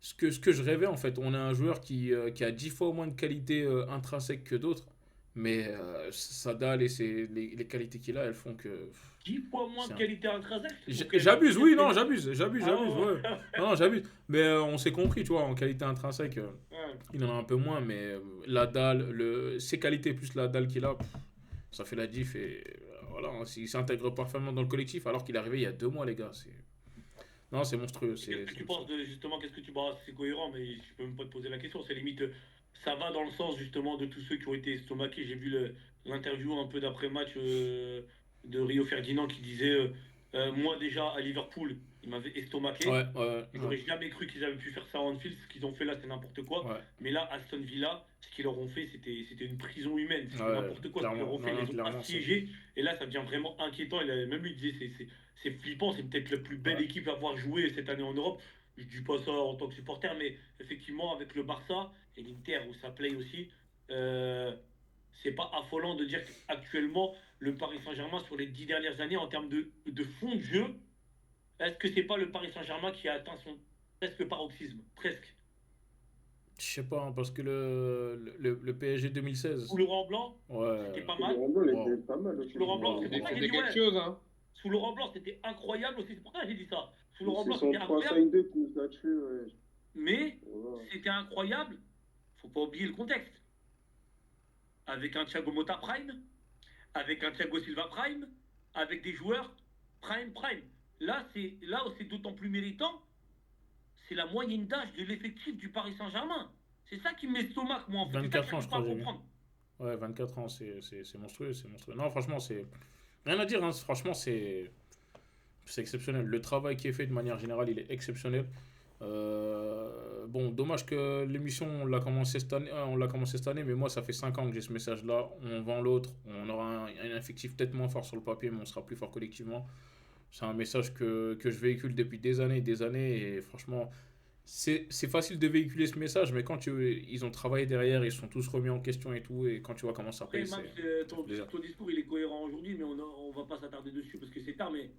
ce que je rêvais en fait. On a un joueur qui a 10 fois moins de qualité intrinsèque que d'autres. Mais sa dalle et les qualités qu'il a, elles font que. 10 fois moins de qualité intrinsèque. J'abuse, oui, non, j'abuse. Ah ouais. Ouais. Non, j'abuse. Mais on s'est compris, tu vois, en qualité intrinsèque, Ouais. il en a un peu moins. Mais la dalle, ses qualités plus la dalle qu'il a, ça fait la diff. Et voilà, hein, il s'intègre parfaitement dans le collectif alors qu'il est arrivé il y a 2 mois, les gars. Non, c'est monstrueux. Qu'est-ce que tu penses de justement, c'est cohérent, mais je peux même pas te poser la question. C'est limite, ça va dans le sens justement de tous ceux qui ont été estomaqués. J'ai vu l'interview un peu d'après-match de Rio Ferdinand qui disait moi déjà à Liverpool, il m'avait estomaqué. Ouais. J'aurais jamais cru qu'ils avaient pu faire ça à Anfield. Ce qu'ils ont fait là, c'est n'importe quoi. Ouais. Mais là, Aston Villa, ce qu'ils leur ont fait, c'était une prison humaine. C'était Ouais, n'importe quoi. Ce qu'ils leur ont fait, clairement. ils les ont Clairement, assiégés. Et là, ça devient vraiment inquiétant. Même lui disait, c'est flippant. C'est peut-être la plus belle Ouais. équipe à avoir joué cette année en Europe. Je dis pas ça en tant que supporter, mais effectivement, avec le Barça et l'Inter, où ça play aussi, c'est pas affolant de dire qu'actuellement, le Paris Saint-Germain, sur les 10 dernières années, en termes de fond de jeu, est-ce que c'est pas le Paris Saint-Germain qui a atteint son presque paroxysme? Presque. Je sais pas, hein, parce que le PSG 2016. Sous Laurent Blanc, Ouais. c'était pas Le mal. Rendement, il Wow. était pas mal aussi. Sous Laurent Blanc, c'est C'était pour ça que j'ai dit quelque ouais. chose, hein. Sous Laurent Blanc, c'était incroyable aussi. C'est pour ça que j'ai dit ça. Sous Laurent Blanc, C'est son c'était incroyable. 3-5-2 qui nous a tués. Ouais. Mais Voilà. c'était incroyable. Faut pas oublier le contexte. Avec un Thiago Motta Prime, avec un Thiago Silva Prime, avec des joueurs Prime. Là où c'est d'autant plus méritant, c'est la moyenne d'âge de l'effectif du Paris Saint-Germain. C'est ça qui m'estomaque, moi, en fait. C'est ça que 24 ans, j'arrive je pas à crois, j'ai vu. comprendre. Ouais, 24 ans, c'est monstrueux, c'est monstrueux. Non, franchement, c'est. Rien à dire, hein, franchement, c'est exceptionnel. Le travail qui est fait de manière générale, il est exceptionnel. Bon, dommage que l'émission, on l'a commencé cette année, mais moi, ça fait 5 ans que j'ai ce message-là. On vend l'autre, on aura un effectif peut-être moins fort sur le papier, mais on sera plus fort collectivement. C'est un message que je véhicule depuis des années, et franchement, c'est facile de véhiculer ce message, mais quand ils ont travaillé derrière, ils sont tous remis en question et tout, et quand tu vois comment ça Après, paye, Max, ton plaisir. discours, il est cohérent aujourd'hui, mais on va pas s'attarder dessus parce que c'est tard, mais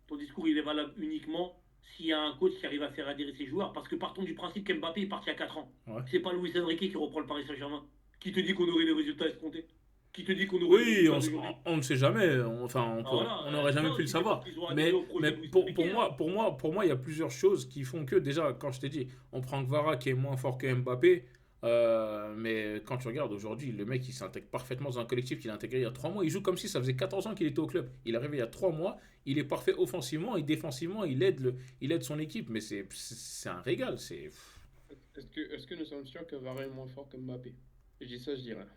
ton discours, il est valable uniquement s'il y a un coach qui arrive à faire adhérer ses joueurs, parce que partons du principe qu'Mbappé est parti il y a 4 ans. Ouais. C'est pas Luis Enrique qui reprend le Paris Saint-Germain. Qui te dit qu'on aurait les résultats escomptés? Qui te dit qu'on aurait les Oui, résultats d'aujourd'hui? on ne sait jamais, Voilà, on n'aurait jamais ça pu le aussi, savoir. c'est parce qu'ils ont Mais, adhéré au projet mais Luis pour Enrique, moi, il y a plusieurs choses qui font que, déjà, quand je t'ai dit, on prend Kvara qui est moins fort que Mbappé, Mais quand tu regardes aujourd'hui, le mec il s'intègre parfaitement dans un collectif qu'il a intégré il y a 3 mois. Il joue comme si ça faisait 14 ans qu'il était au club. Il est arrivé il y a 3 mois. Il est parfait offensivement et défensivement. Il aide son équipe. Mais c'est un régal. Est-ce que nous sommes sûrs que Varane est moins fort que Mbappé? Je dis ça, je dis rien.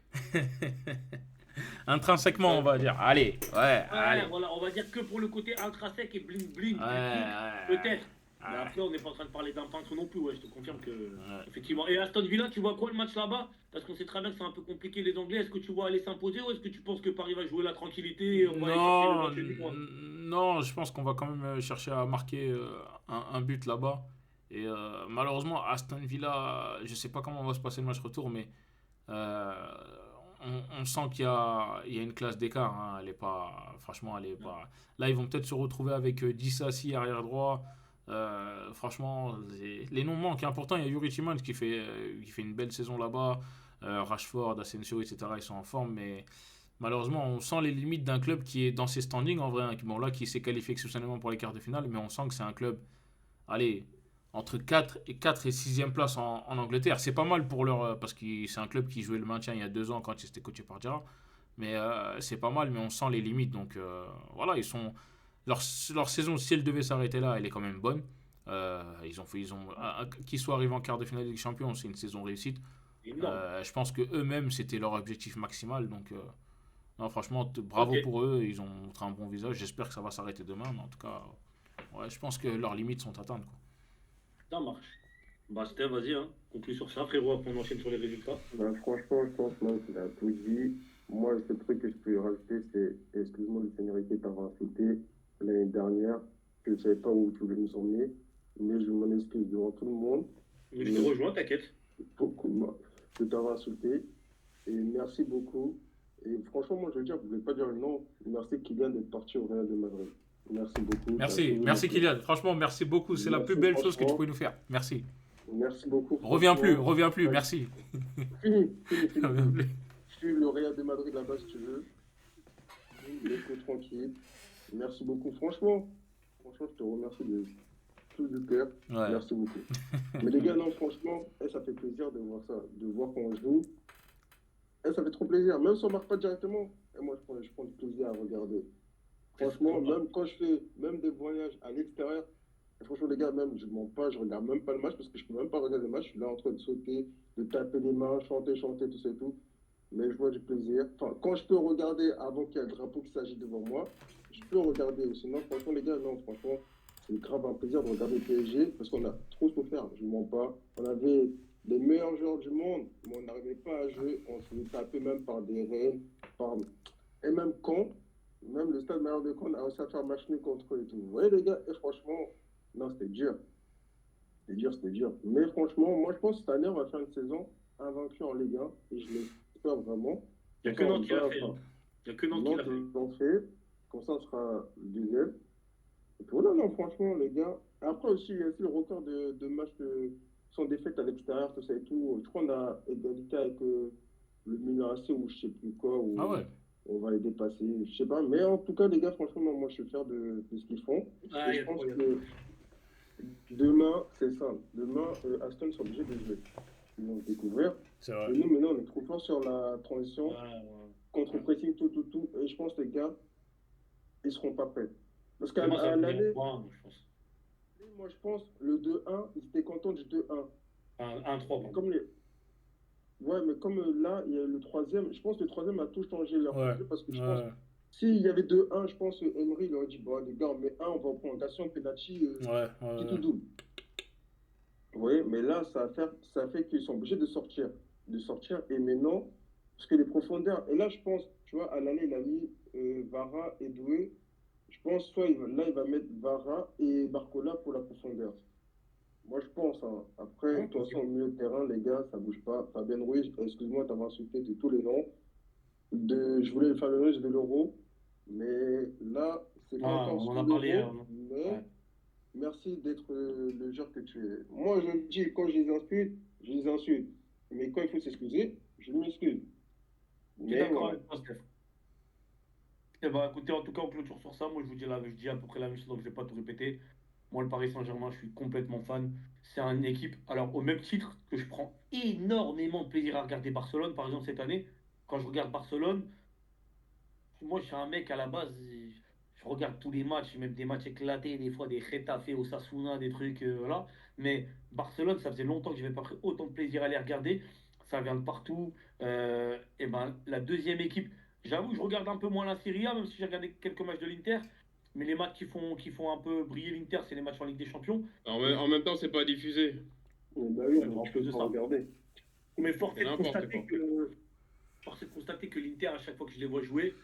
Intrinsèquement, on va dire. Allez, ouais, allez. Ouais, voilà, on va dire que pour le côté intrinsèque et bling bling du Ouais, truc, peut-être. Mais ouais. après, on n'est pas en train de parler d'un peintre non plus, ouais, je te confirme que. Ouais. Effectivement. Et Aston Villa, tu vois quoi le match là-bas? Parce qu'on sait très bien que c'est un peu compliqué les Anglais. Est-ce que tu vois aller s'imposer ou est-ce que tu penses que Paris va jouer la tranquillité et on va aller chercher le Non, match du point? non, je pense qu'on va quand même chercher à marquer un but là-bas. Et malheureusement, Aston Villa, je sais pas comment va se passer le match retour, mais euh, on sent il y a une classe d'écart. Hein. Elle est pas, franchement, elle est pas. Là, ils vont peut-être se retrouver avec Disasi arrière droit. Franchement, les noms manquent. Hein. Pourtant, il y a Yuri Timans qui fait une belle saison là-bas. Rashford, Asensio, etc. Ils sont en forme, mais malheureusement, on sent les limites d'un club qui est dans ses standings en vrai. Hein, bon, là, qui s'est qualifié exceptionnellement pour les quarts de finale, mais on sent que c'est un club, allez, entre 4 et 6e place en Angleterre. C'est pas mal pour leur. Parce que c'est un club qui jouait le maintien il y a 2 ans quand il était coaché par Gerrard. Mais c'est pas mal, mais on sent les limites. Donc voilà, leur, leur saison, si elle devait s'arrêter là, elle est quand même bonne. Qu'ils soient arrivés en quart de finale de Ligue des Champions, c'est une saison réussite. Énorme. Je pense que eux-mêmes, c'était leur objectif maximal. Donc, non, franchement, bravo Ok, pour eux. Ils ont montré un bon visage. J'espère que ça va s'arrêter demain. Mais en tout cas, ouais, je pense que leurs limites sont atteintes. Quoi. ça marche. Bah, Steph, vas-y, hein. Conclue sur ça, frérot, après on enchaîne sur les résultats. Ben, franchement, je pense même qu'il a tout dit. Moi, le seul truc que je peux rajouter, c'est, excuse-moi de seniorité t'avoir insulté l'année dernière. Je ne savais pas où tu voulais nous emmener, mais je m'en excuse devant tout le monde. Mais je te rejoins, t'inquiète. Beaucoup de t'avoir insulté. Et merci beaucoup. Et franchement, moi, je veux dire, vous ne voulez pas dire le nom. Merci Kylian d'être parti au Real de Madrid. Merci beaucoup. Merci Kylian. Franchement, merci beaucoup. C'est la plus Merci, belle chose que tu franchement. pouvais nous faire. Merci. Merci beaucoup. Reviens plus, franchement. reviens plus. Merci. Fini. Reviens plus. Je suis le Real de Madrid là-bas si tu veux. Laisse-moi tranquille. Merci beaucoup. Franchement, je te remercie de tout du cœur. Ouais. Merci beaucoup. Mais les gars, non, franchement, ça fait plaisir de voir ça, de voir qu'on joue. Ça fait trop plaisir. Même si on ne marque pas directement, moi, je prends du plaisir à regarder. Franchement, même quand je fais même des voyages à l'extérieur, et franchement, les gars, même, je ne mens pas, je regarde même pas le match parce que je ne peux même pas regarder le match. Je suis là en train de sauter, de taper les mains, chanter, tout ça et tout. Mais je vois du plaisir. Enfin, quand je peux regarder avant qu'il y ait le drapeau qui s'agit devant moi, je peux regarder. Sinon, franchement, les gars, non, franchement, c'est grave un plaisir de regarder le PSG parce qu'on a trop souffert, je ne mens pas. On avait les meilleurs joueurs du monde, mais on n'arrivait pas à jouer. On se faisait taper même par des Rennes, par... et même Caen, même le stade Maillard de Caen a réussi à faire match nul contre eux et tout. Vous voyez, les gars, et franchement, non, c'était dur. C'était dur. Mais franchement, moi, je pense que cette année, on va faire une saison invaincue en Ligue 1 et je l'espère vraiment. Il n'y a que Nantes qui l'a fait. Enfin, Il n'y a que Nantes qui l'a fait. l'ont fait. Comme ça, on sera deuxième. Et puis voilà, non, franchement, les gars. Après aussi, il y a aussi le record de matchs sans défaite à l'extérieur, tout ça et tout. Je crois qu'on a égalité avec le Milan AC ou je sais plus quoi, où Ah ouais. on va les dépasser. Je sais pas. Mais en tout cas, les gars, franchement, moi, je suis fier de ce qu'ils font. Ah, Et il y je a pense trop, que demain, c'est simple. Demain, Aston sont obligés de jouer. Ils vont se découvrir. C'est Et vrai. nous, maintenant, on est trop fort sur la transition, Ouais. contre-pressing, tout. Et je pense que les gars, ils seront pas prêts. Parce qu'à Demain, ça va l'année, venir. Je pense. moi, je pense, le 2-1, ils étaient contents du 2-1. Un 3, pardon. Comme les... Ouais, mais comme là, il y a le troisième, je pense que le troisième a tout changé leur Ouais. jeu parce que je pense, Ouais. s'il y avait 2-1, je pense que Emery il aurait dit, bon, les gars, on met 1, on va en prolongation, penalty, Ouais. petit Ouais. tout double. Vous voyez, mais là, ça fait qu'ils sont obligés de sortir. Et maintenant, parce que les profondeurs, et là, je pense, tu vois, à l'année, il a mis Vara et Doué. Je pense, soit là, il va mettre Vara et Barcola pour la profondeur. Moi, je pense, hein. Après, de toute façon, au milieu de terrain, les gars, ça bouge pas. Fabien Ruiz, excuse-moi, t'avais insulté de tous les noms. Je voulais le Fabien Ruiz de l'Euro, mais là, c'est pas encore On en sous a parlé. l'Euro, mais merci d'être le joueur que tu es. Moi, je le dis, quand je les insulte. Mais quand il faut s'excuser, je m'excuse. Je suis Mais d'accord voilà. avec toi, Steph. Eh ben, écoutez, en tout cas, on clôture sur ça. Moi, je dis à peu près la même chose, donc je ne vais pas tout répéter. Moi, le Paris Saint-Germain, je suis complètement fan. C'est une équipe, alors au même titre que je prends énormément de plaisir à regarder Barcelone, par exemple cette année, quand je regarde Barcelone, moi je suis un mec à la base, je regarde tous les matchs, même des matchs éclatés, des fois des Getafe, Osasuna, des trucs, voilà. Mais Barcelone, ça faisait longtemps que je n'avais pas pris autant de plaisir à les regarder. Ça vient de partout. Et ben, la deuxième équipe, j'avoue, je regarde un peu moins la Serie A, même si j'ai regardé quelques matchs de l'Inter. Mais les matchs qui font un peu briller l'Inter, c'est les matchs en Ligue des Champions. Et En même temps, c'est pas diffusé. Bah oui, ouais, donc en tu plus peux de pas ça. regarder. Mais C'est n'importe quoi. force est de constater que l'Inter, à chaque fois que je les vois jouer,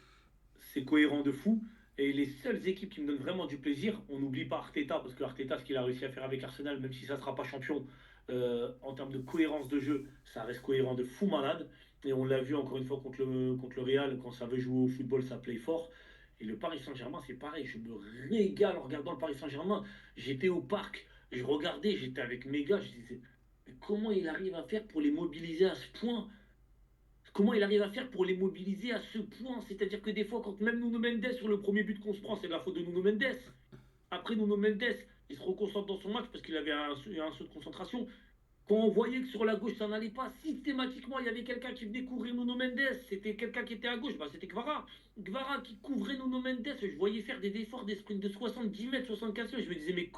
c'est cohérent de fou. Et les seules équipes qui me donnent vraiment du plaisir, on n'oublie pas Arteta, parce que Arteta, ce qu'il a réussi à faire avec Arsenal, même si ça ne sera pas champion, en termes de cohérence de jeu, ça reste cohérent de fou malade. Et on l'a vu encore une fois contre le Real, quand ça veut jouer au football, ça play fort. Et le Paris Saint-Germain, c'est pareil. Je me régale en regardant le Paris Saint-Germain. J'étais au parc, je regardais, j'étais avec mes gars, je disais, mais comment il arrive à faire pour les mobiliser à ce point? Comment il arrive à faire pour les mobiliser à ce point? C'est-à-dire que des fois, quand même Nuno Mendes, sur le premier but qu'on se prend, c'est de la faute de Nuno Mendes. Après, Nuno Mendes, il se reconcentre dans son match parce qu'il avait un saut de concentration. Quand on voyait que sur la gauche, ça n'allait pas, systématiquement, il y avait quelqu'un qui venait couvrir Nuno Mendes. C'était quelqu'un qui était à gauche, bah, c'était Kvara. Kvara qui couvrait Nuno Mendes. Je voyais faire des efforts, des sprints de 70 mètres, 75 mètres. Je me disais, mais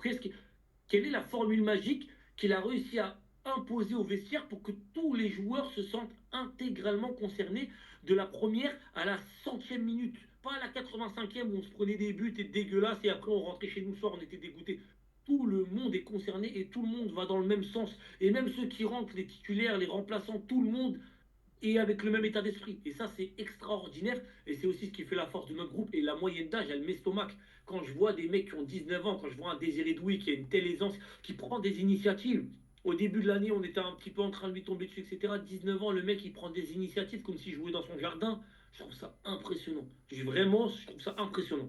quelle est la formule magique qu'il a réussi à imposer au vestiaire pour que tous les joueurs se sentent intégralement concernés de la première à la 100e minute? Pas à la 85e où on se prenait des buts et dégueulasse et après on rentrait chez nous le soir, on était dégoûtés. Tout le monde est concerné et tout le monde va dans le même sens. Et même ceux qui rentrent, les titulaires, les remplaçants, tout le monde est avec le même état d'esprit. Et ça, c'est extraordinaire. Et c'est aussi ce qui fait la force de notre groupe. Et la moyenne d'âge, elle m'estomac. Quand je vois des mecs qui ont 19 ans, quand je vois un Désiré Doué qui a une telle aisance, qui prend des initiatives. Au début de l'année, on était un petit peu en train de lui tomber dessus, etc. 19 ans, le mec, il prend des initiatives comme s'il jouait dans son jardin. Je trouve ça impressionnant. Je trouve ça impressionnant.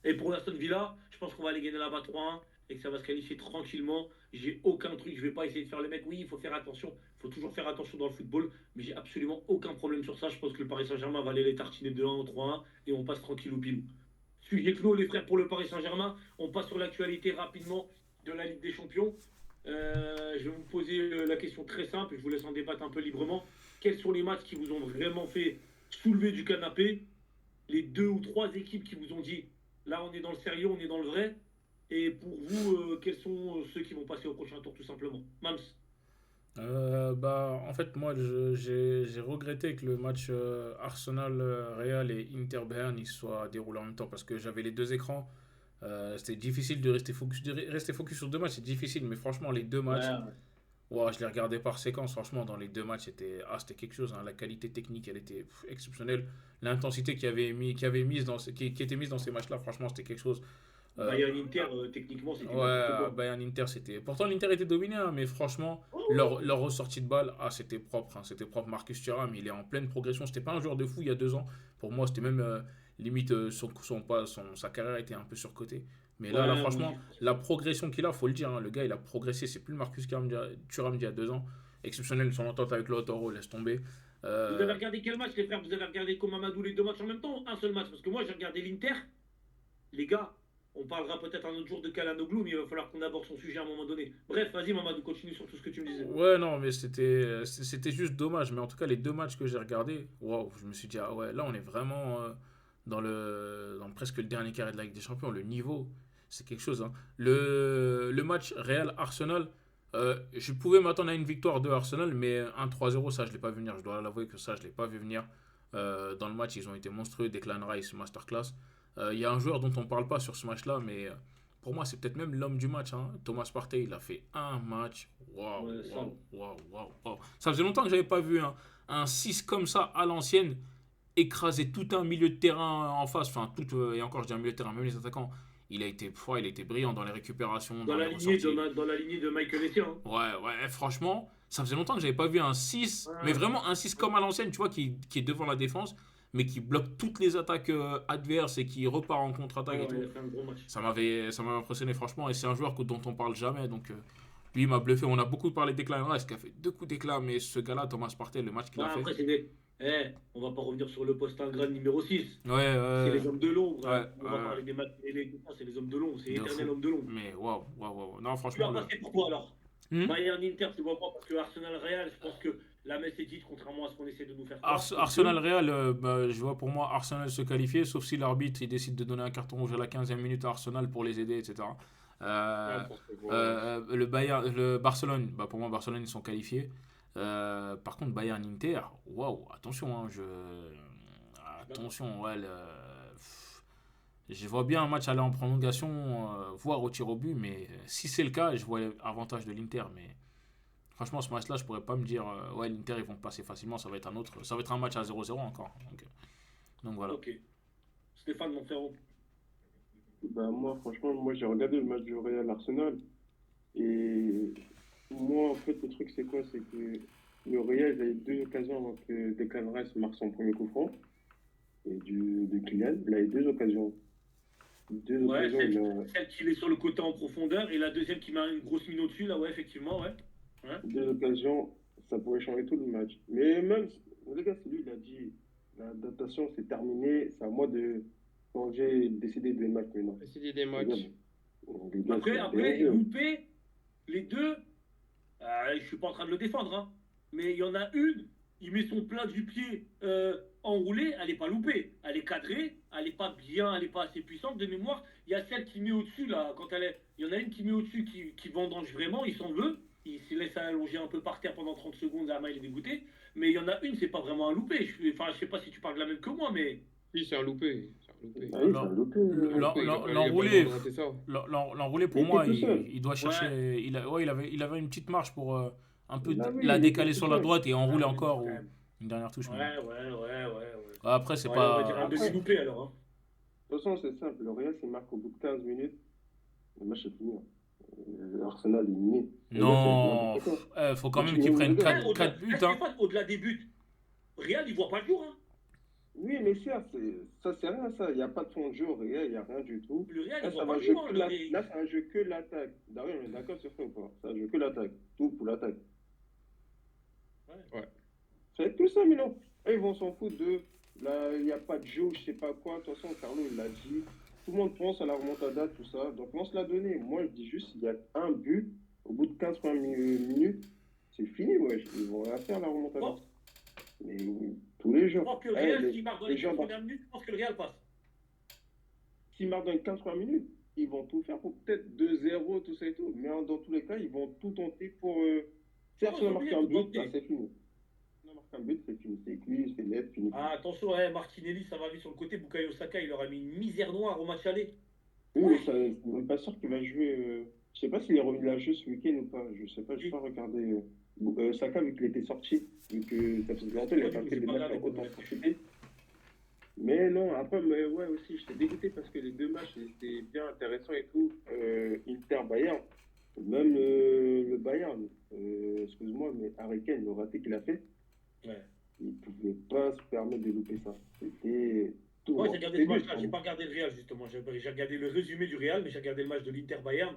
Et pour Aston Villa, je pense qu'on va aller gagner là-bas 3-1 et que ça va se qualifier tranquillement. J'ai aucun truc, je vais pas essayer de faire le mec. Oui, il faut faire attention, il faut toujours faire attention dans le football, mais j'ai absolument aucun problème sur ça. Je pense que le Paris Saint-Germain va aller les tartiner 2-1 ou 3-1 et on passe tranquille au pilou. Sujet clos, les frères, pour le Paris Saint-Germain. On passe sur l'actualité rapidement de la Ligue des Champions. Je vais vous poser la question très simple, je vous laisse en débattre un peu librement. Quels sont les matchs qui vous ont vraiment fait soulever du canapé? Les deux ou trois équipes qui vous ont dit là on est dans le sérieux, on est dans le vrai. Et pour vous, quels sont ceux qui vont passer au prochain tour tout simplement? Mams. Bah, en fait, moi, j'ai regretté que le match Arsenal-Real et Inter-Bayern il soit déroulé en même temps parce que j'avais les deux écrans. C'était difficile rester focus sur deux matchs, c'est difficile, mais franchement, les deux matchs, Ouais, ouais, je les regardais par séquence. Franchement, dans les deux matchs, c'était quelque chose, hein. La qualité technique, elle était exceptionnelle. L'intensité qui était mise dans ces matchs-là, franchement, c'était quelque chose. Euh, Bayern Inter, techniquement, c'était n'importe Ouais, quoi. Bayern Inter, c'était. Pourtant, l'Inter était dominé, hein, mais franchement, leur ressortie de balle, ah, c'était propre, hein, c'était propre. Marcus Thuram, il est en pleine progression. C'était pas un joueur de fou il y a 2 ans. Pour moi, c'était même limite sa carrière était un peu surcotée. Mais là, Ouais, moi franchement, j'ai. la progression qu'il a, faut le dire, hein, le gars, il a progressé. C'est plus le Thuram d'il y a 2 ans. Exceptionnel, son entente avec Lautaro, laisse tomber. Vous avez Euh, regardé quel match, les frères? Vous avez regardé comme Mamadou les deux matchs en même temps ou un seul match? Parce que moi, j'ai regardé l'Inter. Les gars, on parlera peut-être un autre jour de Kalanoglu, mais il va falloir qu'on aborde son sujet à un moment donné. Bref, vas-y, Mamadou, continue sur tout ce que tu me disais. Ouais, non, mais c'était juste dommage. Mais en tout cas, les deux matchs que j'ai regardés, waouh, je me suis dit, ah ouais, là, on est vraiment dans presque le dernier carré de la Ligue des Champions. Le niveau, c'est quelque chose, hein. Le match Real-Arsenal, je pouvais m'attendre à une victoire de Arsenal, mais 1-3-0, ça, je l'ai pas vu venir. Je dois l'avouer que ça, je l'ai pas vu venir. Dans le match, ils ont été monstrueux. Declan Rice, masterclass. Il y a un joueur dont on parle pas sur ce match-là, mais pour moi, c'est peut-être même l'homme du match, hein. Thomas Partey, il a fait un match. Waouh, Ouais, ça. waouh, waouh, waouh, waouh. Ça faisait longtemps que j'avais pas vu un 6 comme ça à l'ancienne écraser tout un milieu de terrain en face. Enfin, et encore, je dis un milieu de terrain, même les attaquants. Il a été brillant dans les récupérations, Dans dans les la lignée ressorties. dans la lignée de Michael Essien. Hein. Ouais, ouais, franchement, ça faisait longtemps que j'avais pas vu un 6 mais Ouais. vraiment un 6 comme à l'ancienne, tu vois, qui est devant la défense, mais qui bloque toutes les attaques adverses et qui repart en contre-attaque et Ouais, il tout. a fait un gros match. Ça m'avait impressionné, franchement, et c'est un joueur dont on parle jamais, donc lui, il m'a bluffé. On a beaucoup parlé d'éclat, il a fait deux coups d'éclat, mais ce gars-là, Thomas Partey, le match qu'il Ouais, a fait, après, On va pas revenir sur le poste ingrat numéro 6. Ouais, C'est les hommes de l'ombre. ouais, On va parler des matchs télé, tout ça, c'est les hommes de l'ombre. C'est de éternel fou. homme de l'ombre. Mais waouh, waouh, waouh. Non, Tu vas franchement, passer pour toi alors. Hmm Bayern Inter, tu vois pas parce que Arsenal Real, je pense que la messe est dite, contrairement à ce qu'on essaie de nous faire croire. C'est Arsenal que Real, bah, je vois pour moi Arsenal se qualifier, sauf si l'arbitre il décide de donner un carton rouge à la 15e minute à Arsenal pour les aider, etc. Euh, N'importe quoi. le Barcelone, bah, pour moi Barcelone ils sont qualifiés. Par contre Bayern Inter, waouh, attention, hein, je suis d'accord. attention, ouais, je vois bien un match aller en prolongation, voire au tir au but, mais si c'est le cas, je vois l'avantage de l'Inter, mais franchement, ce match-là, je pourrais pas me dire, ouais, l'Inter, ils vont passer facilement, ça va être un match à 0-0 encore. Donc voilà. Ok. Stéphane, mon frérot. Bah, moi, franchement, moi, j'ai regardé le match du Real Arsenal. Et moi, en fait, le truc, c'est quoi? C'est que le Real, il a eu deux occasions avant que Declan Rice marque son premier coup franc. Et de Kylian, il a eu deux occasions. Deux Ouais, occasions, il a celle qui est sur le côté en profondeur et la deuxième qui met une grosse mine au-dessus, là, ouais, effectivement, ouais. Ouais. deux occasions, ça pourrait changer tout le match. Mais même, les gars, c'est lui, il a dit, l'adaptation, c'est terminé, c'est à moi de changer, décider des matchs maintenant. Décider des Les gars, matchs. les gars, Après, dérangé, hein. louper, les deux, je suis pas en train de le défendre, hein, mais il y en a une, il met son plat du pied enroulé, elle est pas loupée, elle est cadrée, elle est pas bien, elle est pas assez puissante de mémoire. Il y a celle qui met au-dessus là, quand elle est, il y en a une qui met au-dessus qui vendange vraiment, il s'en veut, il se laisse allonger un peu par terre pendant 30 secondes, la main il est dégoûté. Mais il y en a une, c'est pas vraiment un loupé. Enfin, je sais pas si tu parles de la même que moi, mais Si, c'est un loupé. C'est un loupé. Ah oui, c'est un loupé. C'est un loupé. Il a pas le droit L'enroulé, de rater ça. l'enroulé Mais pour il était moi, tout seul. il doit ouais, chercher. Ouais, il avait une petite marche pour un peu Là, oui, la il était décaler tout sur la seul. droite et enrouler ouais, mais bon, encore quand ou même. une dernière touche. Mais Ouais. après, c'est Bon, allez, on va dire un pas. Après, de demi-loupé alors, hein. toute façon, c'est simple. Le Real, s'il marque au bout de 15 minutes, le match est fini, hein. Arsenal est éliminé. Les gars, c'est Non, n'importe quoi. faut quand Mais même qu'ils les prennent gars, Ouais, 4 buts. Hein. Stéphane, au-delà des buts, Real, il voit pas le jour, hein. oui, mais certes, ça, c'est rien, ça. Il n'y a pas de fond de jeu au Real, il n'y a rien du tout. Le Real, il Là, ça voit pas va le jouer jour, hein. que là, c'est un jeu que l'attaque. D'ailleurs, on est d'accord sur ça ou pas? Ça joue que l'attaque. Tout pour l'attaque. Ouais. Ouais. Ça va être que ça, Milan. Et ils vont s'en foutre de. Là, il n'y a pas de jeu, je sais pas quoi. De toute façon, Carlo, il l'a dit. Tout le monde pense à la remontada, tout ça. Donc, on se l'a donné. Moi, je dis juste, il y a un but. Au bout de 15 minutes, c'est fini, ouais. Ils vont rien faire, la remontada. Bon, Mais tous les je jours. pense que le Eh, Real, s'il marque dans les les 15 gens, premières minutes, je pense que le Real passe. s'ils marquent dans les 15 premières minutes, ils vont tout faire pour peut-être 2-0, tout ça et tout. Mais dans tous les cas, ils vont tout tenter pour. Certes, Non, si ils on ont a marqué oublié un de but, bah, tenter. c'est fini. Si on a marqué un but, c'est fini. C'est cuit, c'est net, fini. Ah, attention, Martinelli, ça va vite sur le côté. Bukayo Saka, il leur a mis une misère noire au match aller. Oui, Ouais. mais ça, je suis même pas sûr qu'il va jouer. Je sais pas s'il est revenu à jeu ce week-end ou pas. Je sais pas, je n'ai pas regardé. Saka, vu qu'il était sorti, vu que ça faisait longtemps, il n'a pas fait J'ai des pas matchs regardé à pour autant le profiter. Mais non, après, mais ouais, aussi, j'étais dégoûté parce que les deux matchs ils étaient bien intéressants et tout. Inter-Bayern, même le Bayern, excuse-moi, mais Harry Kane, le raté qu'il a fait, Ouais. il ne pouvait pas se permettre de louper ça. C'était tout. Moi, Hein. j'ai regardé C'était ce nul. match-là, j'ai pas regardé le Real, justement. J'ai regardé le résumé du Real, mais j'ai regardé le match de l'Inter-Bayern.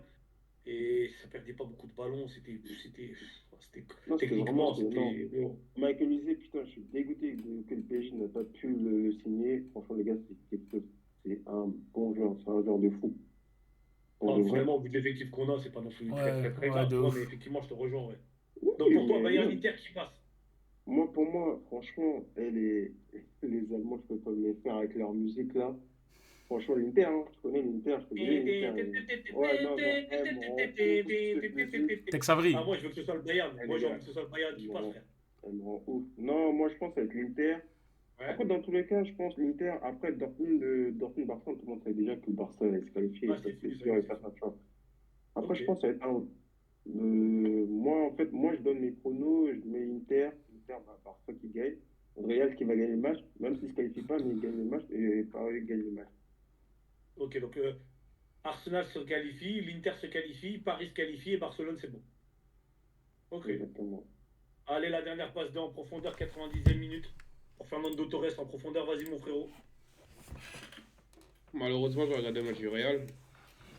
Et ça perdait pas beaucoup de ballons. Non, c'était Techniquement, vraiment. Non. c'était. Bon. Michael Olise, putain, je suis dégoûté que le PSG n'a pas pu le signer. Franchement, les gars, c'est un bon joueur, c'est un joueur de fou. Pour Non, de vrai. finalement, au vu de l'effectif qu'on a, c'est pas non plus Ouais, très ouais, grave, de tu vois, mais ouf. effectivement, je te rejoins, ouais. Oui, Donc pour toi, mais Bayern même. Inter qui passe. Moi, pour moi, franchement, les Allemands, je peux pas me les faire avec leur musique là. Franchement, l'Inter, hein, tu connais l'Inter, je connais l'Inter. Ouais, non, non, elle me rend ouf, cette musique. Tex Ah, Avery. moi, je veux que ce soit le Bayern. Eh, Moi, les j'ai envie gars, que ce soit le Bayern elle qui me passe, rend, frère. elle me rend ouf. Non, moi, je pense avec l'Inter. Ouais. Après, dans tous les cas, je pense l'Inter, après Dortmund-Barça, tout le monde sait déjà que le Barça est qualifié, Ah, ça c'est c'est fini, ça y sûr est, et c'est certain, fini. tu vois. Après, Ok. je pense que ça va être un. Moi, en fait, moi, je donne mes pronos, je mets Inter, bah, Barça qui gagne. Real qui va gagner le match, même s'il ne se qualifie pas, mais il gagne le match et Paris gagne le match. Ok, donc Arsenal se qualifie, l'Inter se qualifie, Paris se qualifie et Barcelone, c'est bon. Ok. Exactement. Allez, la dernière passe en profondeur, 90e minute. Pour Fernando Torres en profondeur, vas-y, mon frérot. Malheureusement, j'ai regardé le match du Real. Ouais.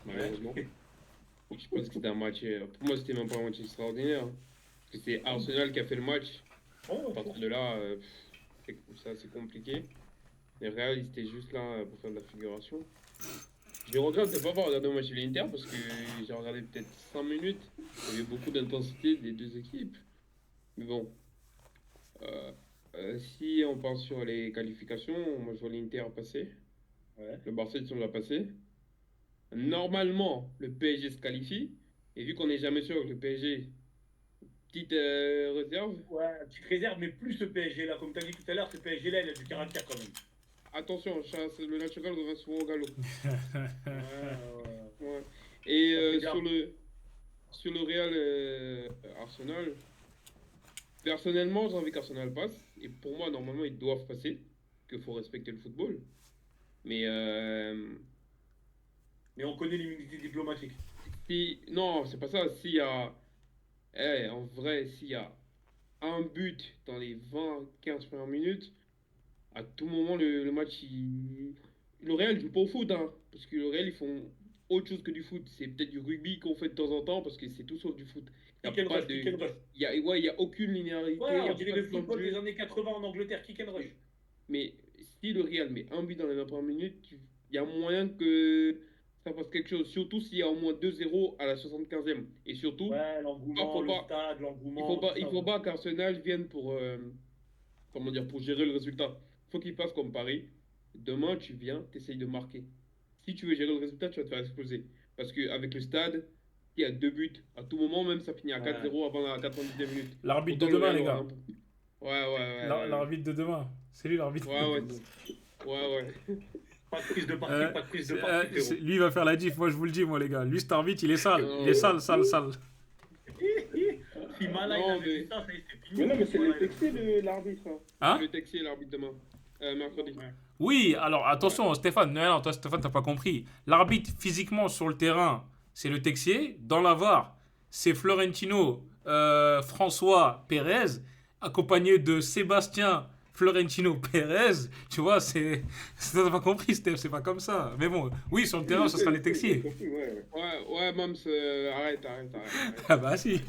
Malheureusement. Je pense que c'était un match. Pour moi, c'était même pas un match extraordinaire. Parce que c'est Arsenal qui a fait le match. À Oh, partir de là, c'est compliqué. Les Real, ils étaient juste là pour faire de la figuration. Je regrette de ne pas avoir regardé le match de l'Inter parce que j'ai regardé peut-être 5 minutes. Il y avait beaucoup d'intensité des deux équipes. Mais bon, euh, si on part sur les qualifications, moi je vois l'Inter passer. Ouais. Le Barça, ils sont déjà passés. Normalement, le PSG se qualifie. Et vu qu'on n'est jamais sûr que le PSG, petite réserve, Ouais, petite réserve, mais plus ce PSG là, comme tu as dit tout à l'heure, ce PSG là, il a du caractère quand même. attention, le naturel revient souvent au galop. Ouais. Ouais. Et Ça fait bien. sur le Real Arsenal, personnellement, j'ai envie qu'Arsenal passe. Et pour moi, normalement, ils doivent passer. Qu'il faut respecter le football. Mais Mais on connaît l'immunité diplomatique. non, c'est pas ça. S'il y a. En vrai, s'il y a un but dans les 20-15 premières minutes, à tout moment, le match, le Real joue pas au foot, hein, parce que le Real, ils font autre chose que du foot. C'est peut-être du rugby qu'on fait de temps en temps, parce que c'est tout sauf du foot. Il Kick n'y a and pas rush, kick and de. rush. Il y a aucune linéarité. Ouais, Il y a on dirait pas le de plan de football jeu. des années 80 en Angleterre, kick and rush. Mais si le Real met un but dans les 20 premières minutes, il y a moyen que ça fasse quelque chose. Surtout s'il y a au moins 2-0 à la 75e. Et surtout, Ouais, l'engouement, faut le pas- stade, il l'engouement. faut pas, tout il ça, faut ouais. pas qu'Arsenal vienne pour, comment dire, pour gérer le résultat. Faut qu'il fasse comme Paris. Demain, tu viens, tu essayes de marquer. Si tu veux gérer le résultat, tu vas te faire exploser. Parce qu'avec le stade, il y a 2 buts. À tout moment, même ça finit à 4-0 avant la 90e minute. L'arbitre de Autant le demain, Real les aura gars. Ouais, ouais, ouais. L'arbitre de demain. C'est lui l'arbitre. Ouais, ouais. Ouais. Pas de prise de parti, pas de prise de parti, frérot. Lui, il va faire la diff. Moi, je vous le dis, moi, les gars. Lui, cet arbitre, il est sale. Il est Non. sale. Si Mala il Non, avait mais- dit ça, c'est fini. Mais non, mais c'est Voilà, le texté, l'arbitre. Hein. Hein? Le Texier, l'arbitre demain. Mercredi. Oui, alors attention, Stéphane. Non, toi, Stéphane, t'as pas compris. L'arbitre, physiquement, sur le terrain, c'est le Texier. Dans la VAR, c'est Florentino François Pérez, accompagné de Sébastien Florentino Pérez. Tu vois, t'as pas compris, Steph, c'est pas comme ça. Mais bon, oui, sur le terrain, ce sera les Texiers. Ouais. Ouais, Mams, arrête. Ah bah si.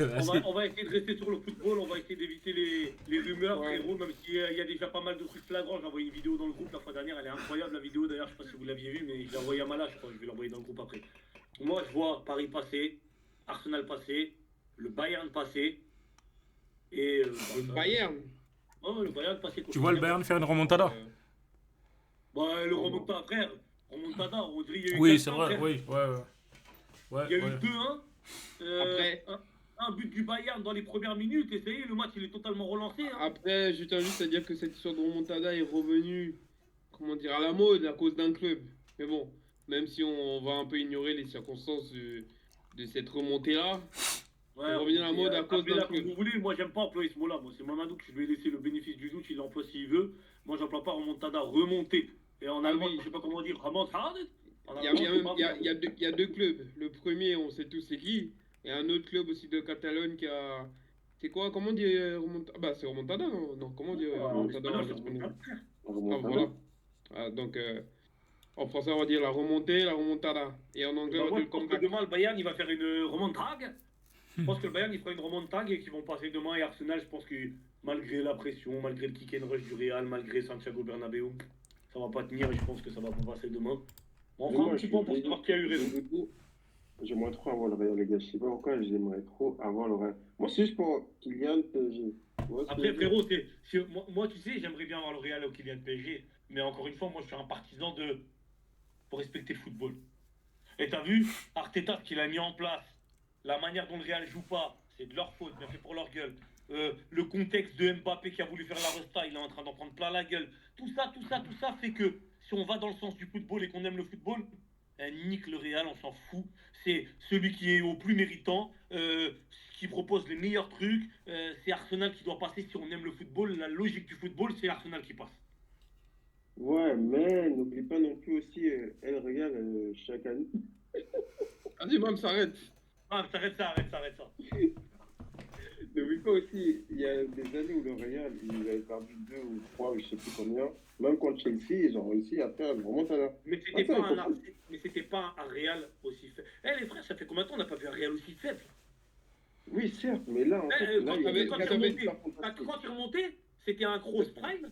On va essayer de rester sur le football, on va essayer d'éviter les rumeurs, Ouais. frérot, même s'il y a déjà pas mal de trucs flagrants. J'ai envoyé une vidéo dans le groupe la fois dernière, elle est incroyable la vidéo d'ailleurs, je sais pas si vous l'aviez vue, mais je l'ai envoyée à Mala, je crois, je vais l'envoyer dans le groupe après. Moi je vois Paris passer, Arsenal passer, le Bayern passer, et... Le Bayern. Ouais, le Bayern passer. Tu vois le Bayern faire une remontada? Euh, Bah le remontada, frère, remontada, on dirait il y a eu Oui, 4-1, c'est vrai, frère. oui, ouais. Il y a eu ouais. 2-1. Après- Un but du Bayern dans les premières minutes, et ça y est, le match il est totalement relancé. Hein. Après, je tiens juste à dire que cette histoire de remontada est revenue, comment dire, à la mode à cause d'un club. Mais bon, même si on va un peu ignorer les circonstances de cette remontée-là, Ouais, revient à la mode à cause appelez-la d'un comme club. vous voulez, moi j'aime pas employer ce mot-là. Moi c'est Mamadou que je vais laisser le bénéfice du doute, il l'emploie s'il veut. Moi j'emploie pas remontada, remonter. Et en Ah allemand, oui. je sais pas comment dire, remontada. En Il y a, allemand, il y a c'est même- pas il y a- bon. il y a deux, il y a deux clubs. Le premier, on sait tous c'est qui. Et un autre club aussi de Catalogne qui a... C'est quoi? Comment on dit remontada? Bah c'est remontada, non? Non, comment on dit En remontada espagnol, en c'est espagnol? remontada. On Ah, remonte voilà. Ah, donc, en français, on va dire la remontée, la remontada. Et en anglais, Bah, on va moi dire je le pense que comeback. demain le Bayern il va faire une remontada. Je pense que le Bayern il fera une remontada et qu'ils vont passer demain. Et Arsenal, je pense que malgré la pression, malgré le kick and rush du Real, malgré Santiago Bernabéu, ça va pas tenir et je pense que ça va pas passer demain. On Mais fera moi, un petit point pour savoir qui a eu raison. J'aimerais trop avoir le Real, les gars. Je sais pas pourquoi, j'aimerais trop avoir le Real. Moi, c'est juste pour Kylian PSG. Tu vois ce que je Après, veux dire? frérot, moi, tu sais, j'aimerais bien avoir le Real au Kylian PSG, mais encore une fois, moi, je suis un partisan pour respecter le football. Et t'as vu, Arteta, ce qu'il a mis en place, la manière dont le Real joue pas, c'est de leur faute, bien fait pour leur gueule. Le contexte de Mbappé qui a voulu faire la resta, il est en train d'en prendre plein la gueule. Tout ça fait que si on va dans le sens du football et qu'on aime le football, nique le Real, on s'en fout. C'est celui qui est au plus méritant, qui propose les meilleurs trucs. C'est Arsenal qui doit passer si on aime le football. La logique du football, c'est Arsenal qui passe. Ouais, mais n'oublie pas non plus aussi El Real chaque année. Vas-y, Mams, s'arrête. Ah, arrête ça. N'oublie pas aussi, il y a des années où le Real, il avait perdu 2 ou 3, je sais plus combien. Même contre Chelsea, ils ont réussi à faire une remontada. Mais c'était Attends, pas, il faut- mais c'était pas un Real aussi faible. Eh les frères, ça fait combien de temps on n'a pas vu un Real aussi faible? Oui, certes, mais là, en fait, Eh, là, il y t'avais- avait quand t'avais- il remontait, c'était un grosse prime.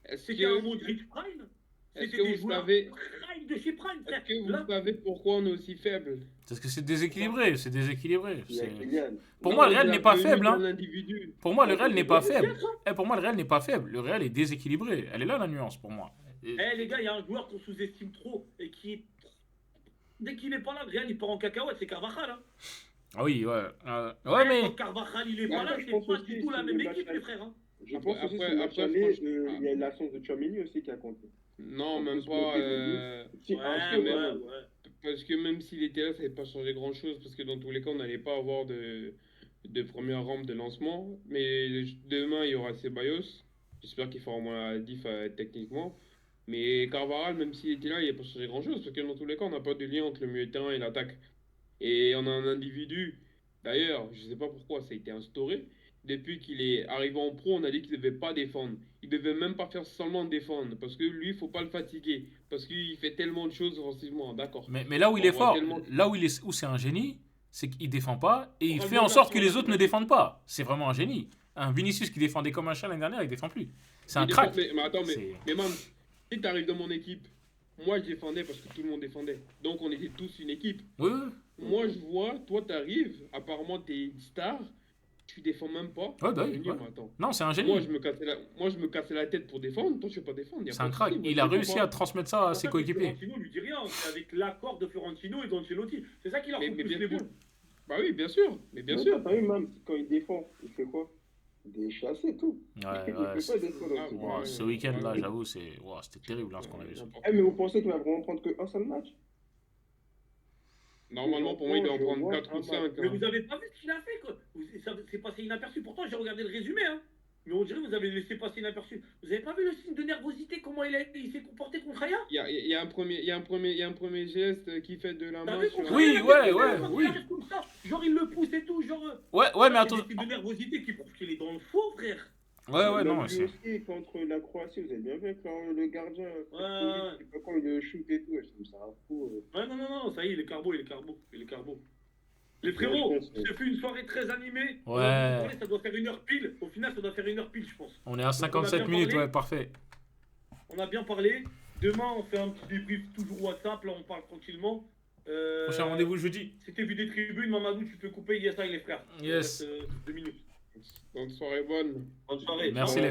Est-ce C'était un que, Modric Prime. est-ce C'était que des vous joueurs savez, Prime de chez Prime, frère. est-ce que vous Là, savez pourquoi on est aussi faible? Parce que c'est déséquilibré, c'est déséquilibré. Il y a c'est- Kylian. Pour Non, moi, le c'est Real la n'est pas venue faible. d'un Hein. individu. Pour moi, le Real n'est pas c'est faible. bien, ça. Pour moi, le Real n'est pas faible. Le Real est déséquilibré. Elle est là la nuance pour moi. Eh les gars, il y a un joueur qu'on sous-estime trop et qui est. Dès qu'il n'est pas là, le Real il part en cacahuète, c'est Carvajal. Hein. Ah oui, ouais. Ouais, mais. Quand Carvajal il est Mais pas là, après, je c'est pense pas aussi du tout la que même le match équipe, à- les frères. Hein. Je Après- pense aussi après- que le match après, aller, franchement- il y a l'absence de Tchouaméni aussi qui a compté. Non, On même peut se pas. moquer de lui. Si, Ouais, un peu, ouais, même. ouais. Parce que même s'il était là, ça n'avait pas changé grand-chose. Parce que dans tous les cas, on n'allait pas avoir de première rampe de lancement. Mais demain, il y aura Ceballos. J'espère qu'il fera au moins la diff techniquement. Mais Carvajal, même s'il était là, il n'a pas changé grand-chose. Parce que dans tous les cas, on n'a pas de lien entre le milieu de terrain et l'attaque. Et on a un individu, d'ailleurs, je ne sais pas pourquoi ça a été instauré. Depuis qu'il est arrivé en pro, on a dit qu'il ne devait pas défendre. Il ne devait même pas faire seulement défendre. Parce que lui, il ne faut pas le fatiguer. Parce qu'il fait tellement de choses offensivement. D'accord. Mais là où il On est voit fort, tellement- là où c'est un génie, c'est qu'il défend pas et il On va fait le en voir sorte sur que la les autres ne défendent pas. C'est vraiment un génie. Un Vinicius qui défendait comme un chat l'année dernière, il défend plus. C'est un Il défend- crack. Mais attends, C'est- mais man, si tu arrives dans mon équipe, moi je défendais parce que tout le monde défendait. Donc on était tous une équipe. Oui, oui. Moi je vois, toi tu arrives, apparemment tu es une star, tu défends même pas. Ouais, bah Je oui, veux dire, ouais. mais attends. Non, c'est un génie. Moi je me cassais la tête pour défendre, toi tu veux pas défendre. Y a C'est pas un de crack. souci, moi, Il je a défends réussi pas. à transmettre ça à C'est ses pour ça que coéquipiers. Florentino lui dit rien, c'est avec l'accord de Florentino et d'Ancelotti. C'est ça qui leur Mais fout plus bien les sûr. boules. Bah oui, bien sûr. Mais bien Mais sûr. t'as vu, même quand il défend, il fait quoi? Des chassés et tout. Ouais, Il ouais. fait pas défendre Ah, aussi. ouais. Ce week-end-là, j'avoue, c'était terrible hein, ce qu'on avait vu. Eh, mais vous pensez qu'il va vraiment prendre qu'un seul match? Normalement pour moi il doit en Je prendre vois 4 ou un 5. Mais vous avez pas vu ce qu'il a fait, quoi. C'est passé inaperçu. Pourtant, j'ai regardé le résumé, hein. Mais on dirait que vous avez laissé passer inaperçu. Vous avez pas vu le signe de nervosité, comment il s'est comporté contre Aya? Il y a un premier geste qui fait de la T'as main vu sur contre Oui, Aya, ouais, quand ouais, il oui. arrive comme ça, genre, il le pousse et tout, genre. Ouais, mais attends. C'est des signes de nervosité qui prouvent qu'il est dans le faux, frère. Ouais, Même non. lui aussi, contre la Croatie, vous avez bien vu avec le gardien. Ouais. Je sais pas quand il le shoot et tout. Je trouve ça un fou. Ouais, non, ça y est, il est carbo. Les Ouais, frérots, je pense, j'ai fait une soirée très animée. Ouais. On a parlé, ça doit faire 1 heure pile. Au final, ça doit faire 1 heure pile, je pense. On est à Donc, on a 57 bien minutes, parlé. ouais, parfait. On a bien parlé. Demain, on fait un petit débrief toujours WhatsApp. Là, on parle tranquillement. Prochain rendez-vous jeudi. C'était vu des tribunes, Mamadou, tu peux couper. Yes, les frères. Yes. Il reste, 2 minutes. Donc soirée bonne. Bonne soirée. Merci Ciao. les